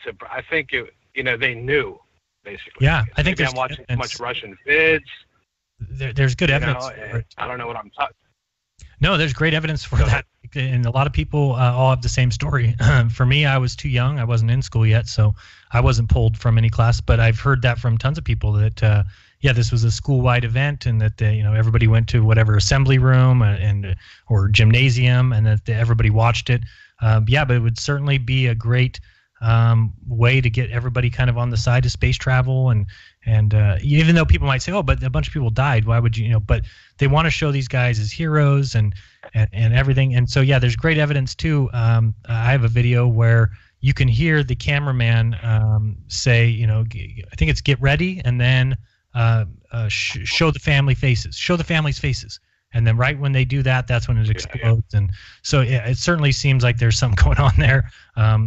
to. I think they knew basically. Yeah, I think I'm watching too much Russian vids. There's good evidence. I don't know what I'm talking. No, there's great evidence for that. And a lot of people all have the same story. For me, I was too young. I wasn't in school yet, so I wasn't pulled from any class. But I've heard that from tons of people that, yeah, this was a school-wide event, and that everybody went to whatever assembly room or gymnasium, and that everybody watched it. Yeah, but it would certainly be a great way to get everybody kind of on the side of space travel, and even though people might say, oh, but a bunch of people died, why would you, but they want to show these guys as heroes and everything. And so, yeah, there's great evidence too. I have a video where you can hear the cameraman say, I think it's get ready, and then show the family's faces. And then right when they do that, that's when it explodes. Yeah. And so it certainly seems like there's something going on there.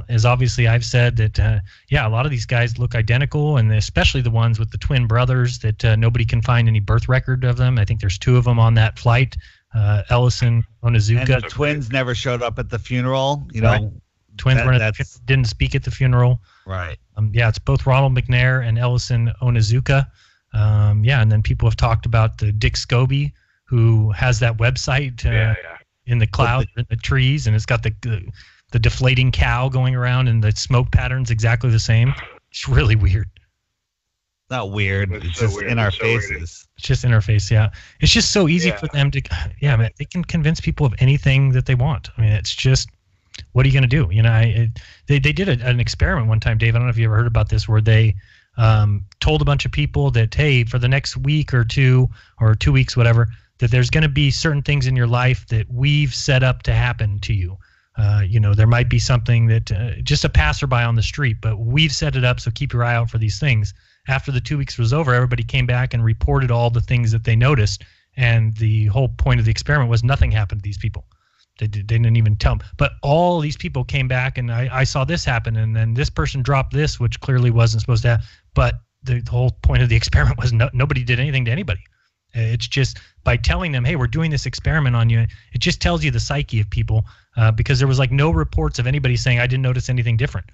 As obviously I've said that, a lot of these guys look identical, and especially the ones with the twin brothers that nobody can find any birth record of them. I think there's 2 of them on that flight, Ellison, Onizuka. And the twins never showed up at the funeral, Right. Twins didn't speak at the funeral. Right. It's both Ronald McNair and Ellison Onizuka. And then people have talked about the Dick Scobie, who has that website in the clouds, in the trees, and it's got the deflating cow going around, and the smoke pattern's exactly the same. It's really weird. Not weird. It's just weird. In our faces. Weird. It's just in our face, yeah. It's just so easy for them to, man, they can convince people of anything that they want. I mean, it's just, what are you going to do? They did an experiment one time, Dave. I don't know if you ever heard about this, where they told a bunch of people that, hey, for the next week or 2 weeks, whatever, that there's going to be certain things in your life that we've set up to happen to you. There might be something that just a passerby on the street, but we've set it up, so keep your eye out for these things. After the 2 weeks was over, everybody came back and reported all the things that they noticed, and the whole point of the experiment was nothing happened to these people. They didn't even tell them. But all these people came back, and I saw this happen, and then this person dropped this, which clearly wasn't supposed to happen. But the whole point of the experiment was nobody did anything to anybody. It's just by telling them, hey, we're doing this experiment on you, it just tells you the psyche of people, because there was like no reports of anybody saying I didn't notice anything different.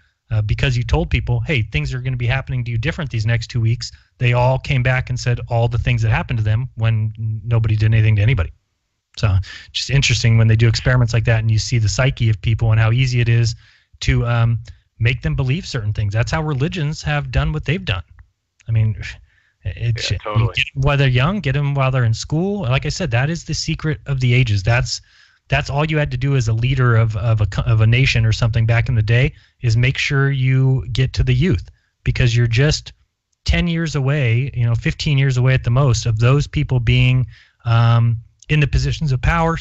Because you told people, hey, things are going to be happening to you different these next 2 weeks. They all came back and said all the things that happened to them when nobody did anything to anybody. So just interesting when they do experiments like that, and you see the psyche of people and how easy it is to make them believe certain things. That's how religions have done what they've done. I mean, totally. Get them while they're young, get them while they're in school. Like I said, that is the secret of the ages. That's all you had to do as a leader of a nation or something back in the day, is make sure you get to the youth, because you're just 10 years away, 15 years away at the most, of those people being in the positions of power,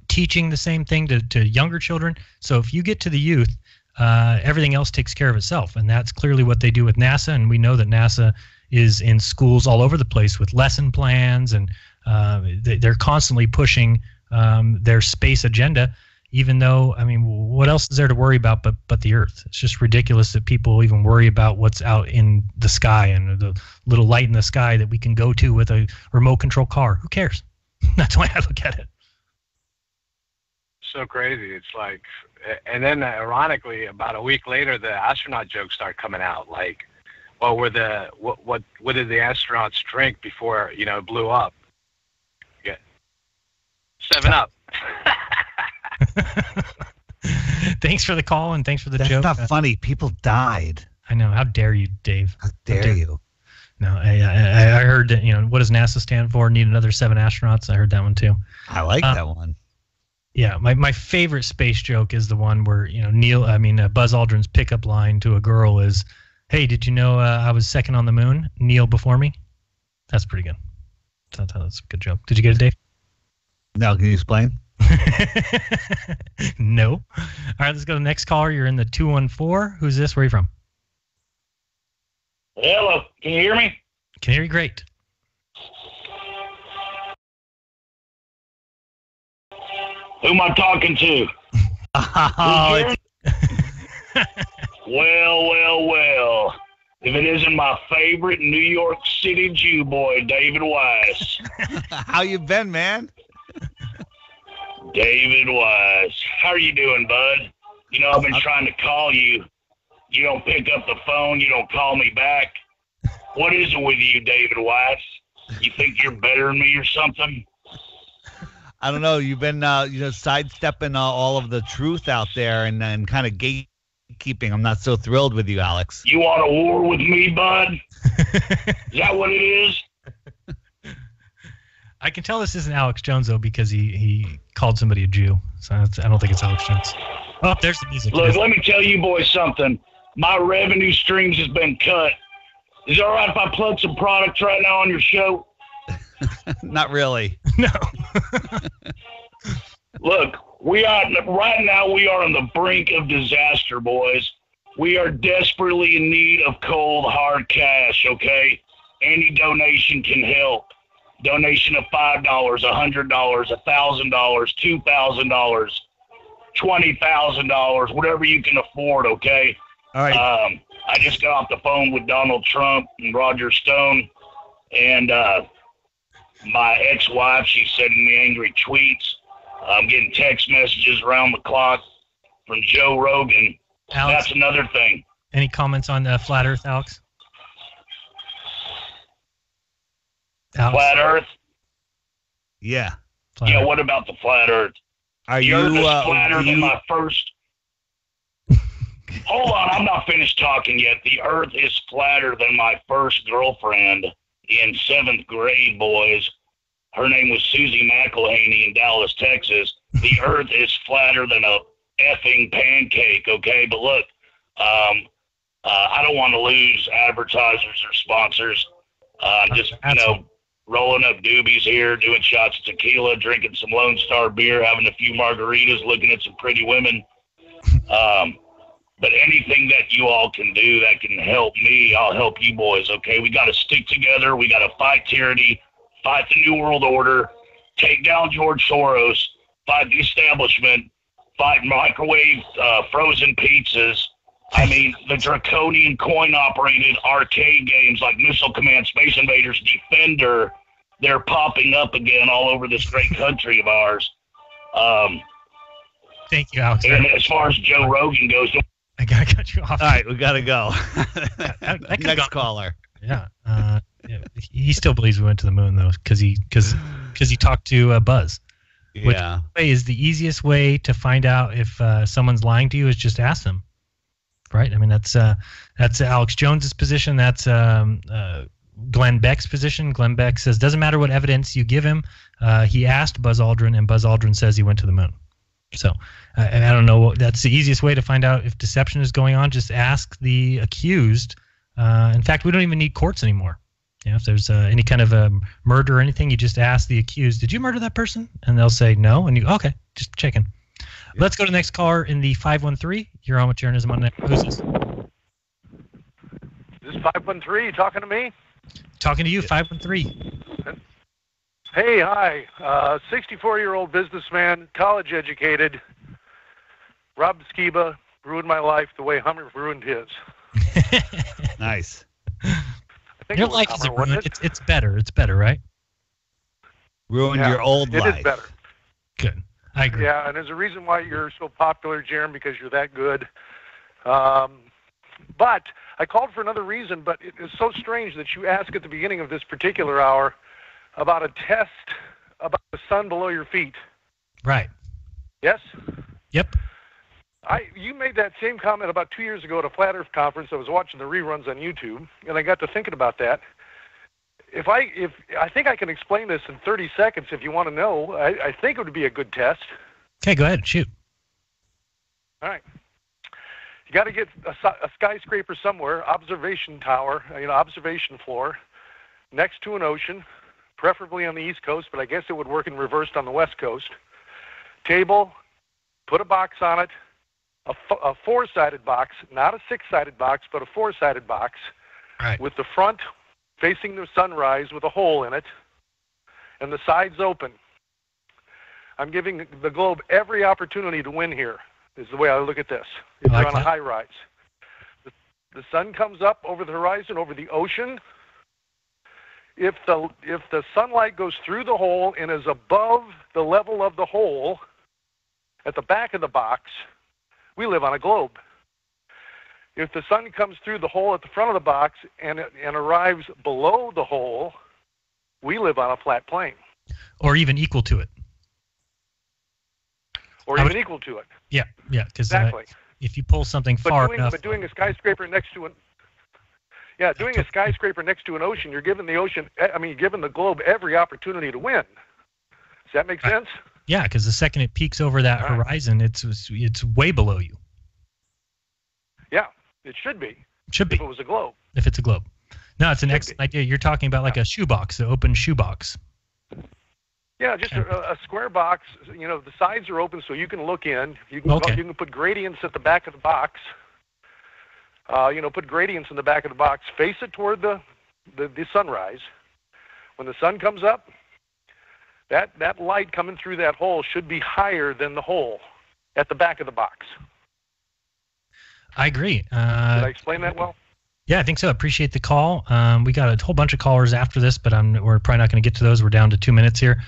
teaching the same thing to younger children. So if you get to the youth, everything else takes care of itself. And that's clearly what they do with NASA. And we know that NASA is in schools all over the place with lesson plans, and they're constantly pushing their space agenda, even though, I mean, what else is there to worry about but the Earth? It's just ridiculous that people even worry about what's out in the sky and the little light in the sky that we can go to with a remote control car. Who cares? That's the way I look at it. So crazy. It's like, and then ironically, about a week later, the astronaut jokes start coming out. Like, well, what did the astronauts drink before it blew up? Yeah, 7-Up. Thanks for the call, and thanks for the joke. That's not funny. People died. I know. How dare you, Dave? How dare you? No, I heard that, what does NASA stand for? Need another 7 astronauts. I heard that one too. I like that one. Yeah, my favorite space joke is the one where Buzz Aldrin's pickup line to a girl is, "Hey, did you know I was second on the moon? Kneel before me." That's pretty good. That's a good joke. Did you get it, Dave? No, can you explain? No. All right, let's go to the next caller. You're in the 214. Who's this? Where are you from? Hello. Can you hear me? Can hear you great. Who am I talking to? Well. If it isn't my favorite New York City Jew boy, David Weiss. How you been, man? David Weiss. How are you doing, bud? I've been trying to call you. You don't pick up the phone. You don't call me back. What is it with you, David Weiss? You think you're better than me or something? I don't know. You've been, sidestepping all of the truth out there and kind of keeping. I'm not so thrilled with you, Alex. You want a war with me, bud? Is that what it is? I can tell this isn't Alex Jones, though, because he called somebody a Jew. So I don't think it's Alex Jones. Oh, there's the music. Look, let me tell you boys something. My revenue streams has been cut. Is it all right if I plug some products right now on your show? Not really. No. Look, right now we are on the brink of disaster, boys. We are desperately in need of cold, hard cash, okay? Any donation can help. Donation of $5, $100, $1,000, $2,000, $20,000, whatever you can afford, okay? All right. I just got off the phone with Donald Trump and Roger Stone, and my ex-wife, she's sending me angry tweets. I'm getting text messages around the clock from Joe Rogan. Alex, that's another thing. Any comments on Flat Earth, Alex? Flat Earth? Yeah. Yeah, what about the Flat Earth? The Earth is flatter than my first... Hold on, I'm not finished talking yet. The Earth is flatter than my first girlfriend in 7th grade, boys. Her name was Susie McElhaney in Dallas, Texas. The Earth is flatter than a effing pancake, okay? But look, I don't want to lose advertisers or sponsors. Just, rolling up doobies here, doing shots of tequila, drinking some Lone Star beer, having a few margaritas, looking at some pretty women. But anything that you all can do that can help me, I'll help you boys, okay? We got to stick together. We got to fight tyranny, fight the New World Order, take down George Soros, fight the establishment, fight microwave frozen pizzas. I mean, the draconian coin-operated arcade games like Missile Command, Space Invaders, Defender, they're popping up again all over this great country of ours. Thank you, Alex. And as far as Joe Rogan goes... I got to cut you off. All right, we got to go. Next caller. Yeah. He still believes we went to the moon, though, because he talked to Buzz. Which is the easiest way to find out if someone's lying to you is just ask them. Right? I mean, that's Alex Jones's position. That's Glenn Beck's position. Glenn Beck says, doesn't matter what evidence you give him. He asked Buzz Aldrin, and Buzz Aldrin says he went to the moon. So I don't know. That's the easiest way to find out if deception is going on. Just ask the accused. In fact, we don't even need courts anymore. If there's any kind of a murder or anything, you just ask the accused, did you murder that person? And they'll say no. And you, okay, just checking. Let's go to the next caller in the 513. You're on with Jeranism on. Who's this? This is 513. You talking to me? Talking to you, 513. Hey, hi. 64-year-old businessman, college educated, robbed Skiba, ruined my life the way Hummer ruined his. Nice. Your life isn't ruined. It's better. It's better, right? Ruined your old life. It is better. Good. I agree. Yeah, and there's a reason why you're so popular, Jeran, because you're that good. But I called for another reason, but it is so strange that you ask at the beginning of this particular hour about a test about the sun below your feet. Right. Yes? Yep. You made that same comment about 2 years ago at a Flat Earth conference. I was watching the reruns on YouTube, and I got to thinking about that. If I think I can explain this in 30 seconds if you want to know. I think it would be a good test. Okay, go ahead. Shoot. All right. You got to get a skyscraper somewhere, observation tower, observation floor, next to an ocean, preferably on the East Coast, but I guess it would work in reversed on the West Coast. Table, put a box on it, a four-sided box, not a six-sided box, but a four-sided box, right, with the front facing the sunrise with a hole in it, and the sides open. I'm giving the globe every opportunity to win here, is the way I look at this. If you're on a high rise. The sun comes up over the horizon, over the ocean. If the sunlight goes through the hole and is above the level of the hole at the back of the box, we live on a globe. If the sun comes through the hole at the front of the box and arrives below the hole, we live on a flat plane. Or even equal to it. Or even equal to it. Yeah. Because exactly. if you pull something far enough. But doing a skyscraper next to doing a skyscraper next to an ocean, you're giving the globe every opportunity to win. Does that make sense? Yeah, because the second it peaks over that horizon, it's way below you. Yeah, it should be. It should be. If it was a globe. If it's a globe. No, it's an excellent idea. You're talking about like a shoebox, an open shoebox. Yeah, just a square box. You know, the sides are open so you can look in. You can put gradients at the back of the box. Put gradients in the back of the box. Face it toward the sunrise. When the sun comes up, that light coming through that hole should be higher than the hole at the back of the box. I agree. Did I explain that well? Yeah, I think so. Appreciate the call. We got a whole bunch of callers after this, but we're probably not going to get to those. We're down to 2 minutes here.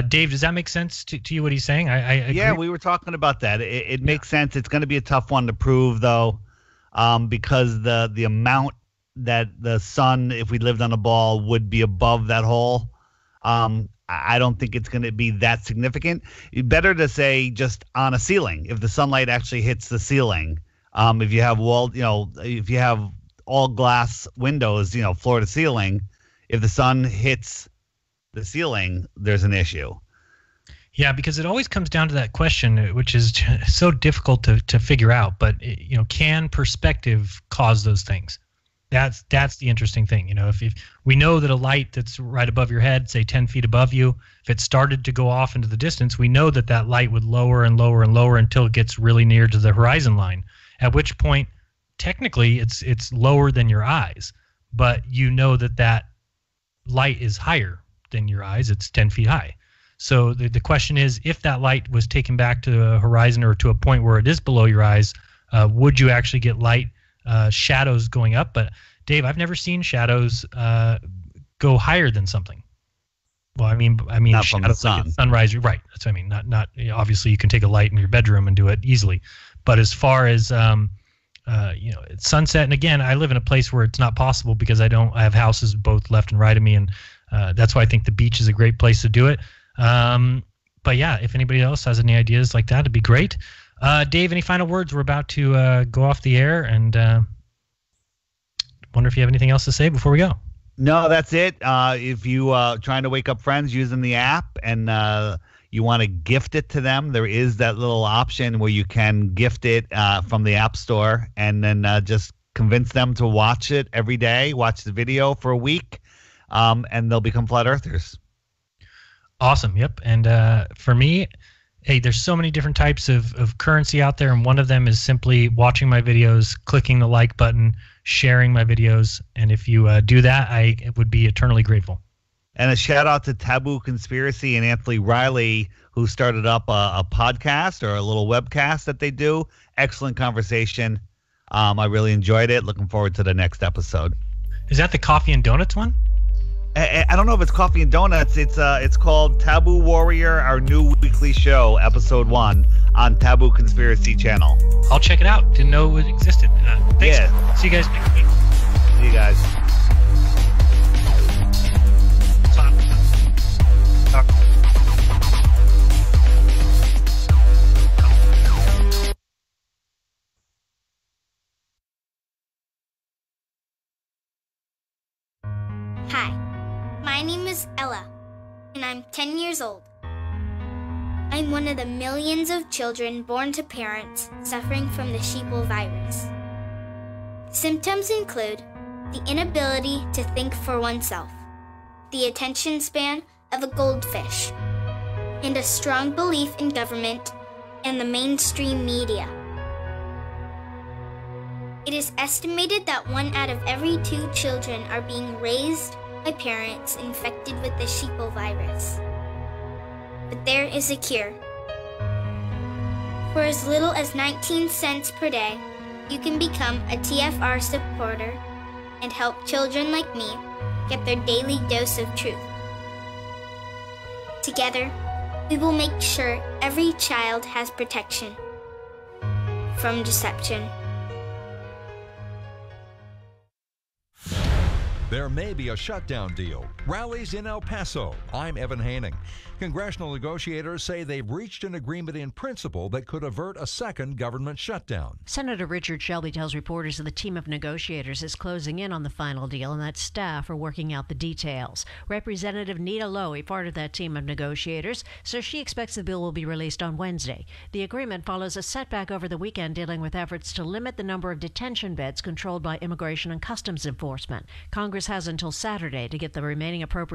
Dave, does that make sense to you what he's saying? I agree. Yeah, we were talking about that. It makes sense. It's going to be a tough one to prove, though, because the amount that the sun, if we lived on a ball, would be above that hole. I don't think it's going to be that significant. Better to say just on a ceiling, if the sunlight actually hits the ceiling. If you have if you have all glass windows, floor to ceiling, if the sun hits the ceiling, there's an issue. Yeah, because it always comes down to that question, which is so difficult to figure out. But can perspective cause those things? That's the interesting thing. If we know that a light that's right above your head, say 10 feet above you, if it started to go off into the distance, we know that light would lower and lower and lower until it gets really near to the horizon line. At which point, technically, it's lower than your eyes, but that light is higher than your eyes. It's 10 feet high. So the question is, if that light was taken back to the horizon or to a point where it is below your eyes, would you actually get light shadows going up? But Dave, I've never seen shadows go higher than something. Well, I mean, not from the sun. Like sunrise, right? That's what I mean. Not obviously you can take a light in your bedroom and do it easily, but as far as it's sunset, and again, I live in a place where it's not possible because I have houses both left and right of me, and that's why I think the beach is a great place to do it. But yeah, if anybody else has any ideas like that, it'd be great. Dave, any final words? We're about to go off the air, and wonder if you have anything else to say before we go. No, that's it. If you trying to wake up friends using the app and you want to gift it to them, there is that little option where you can gift it from the App Store, and then just convince them to watch it every day, watch the video for a week, and they'll become flat earthers. Awesome. Yep. And for me, hey, there's so many different types of currency out there, and one of them is simply watching my videos, clicking the like button, sharing my videos, and if you do that, I would be eternally grateful. And a shout out to Taboo Conspiracy and Anthony Riley, who started up a podcast or a little webcast that they do. Excellent conversation. I really enjoyed it. Looking forward to the next episode. Is that the Coffee and Donuts one? I don't know if it's Coffee and Donuts. It's called Taboo Warrior, our new weekly show, episode 1 on Taboo Conspiracy channel. I'll check it out. Didn't know it existed. Thanks. Yeah. See you guys next week. See you guys. Hi, my name is Ella, and I'm 10 years old. I'm one of the millions of children born to parents suffering from the sheeple virus. Symptoms include the inability to think for oneself, the attention span of a goldfish, and a strong belief in government and the mainstream media. It is estimated that 1 out of every 2 children are being raised by parents infected with the sheeple virus. But there is a cure. For as little as 19 cents per day, you can become a TFR supporter and help children like me get their daily dose of truth. Together, we will make sure every child has protection from deception. There may be a shutdown deal. Rallies in El Paso. I'm Evan Haining. Congressional negotiators say they've reached an agreement in principle that could avert a second government shutdown. Senator Richard Shelby tells reporters that the team of negotiators is closing in on the final deal and that staff are working out the details. Representative Nita Lowy, part of that team of negotiators, says she expects the bill will be released on Wednesday. The agreement follows a setback over the weekend dealing with efforts to limit the number of detention beds controlled by Immigration and Customs Enforcement. Congress has until Saturday to get the remaining appropriations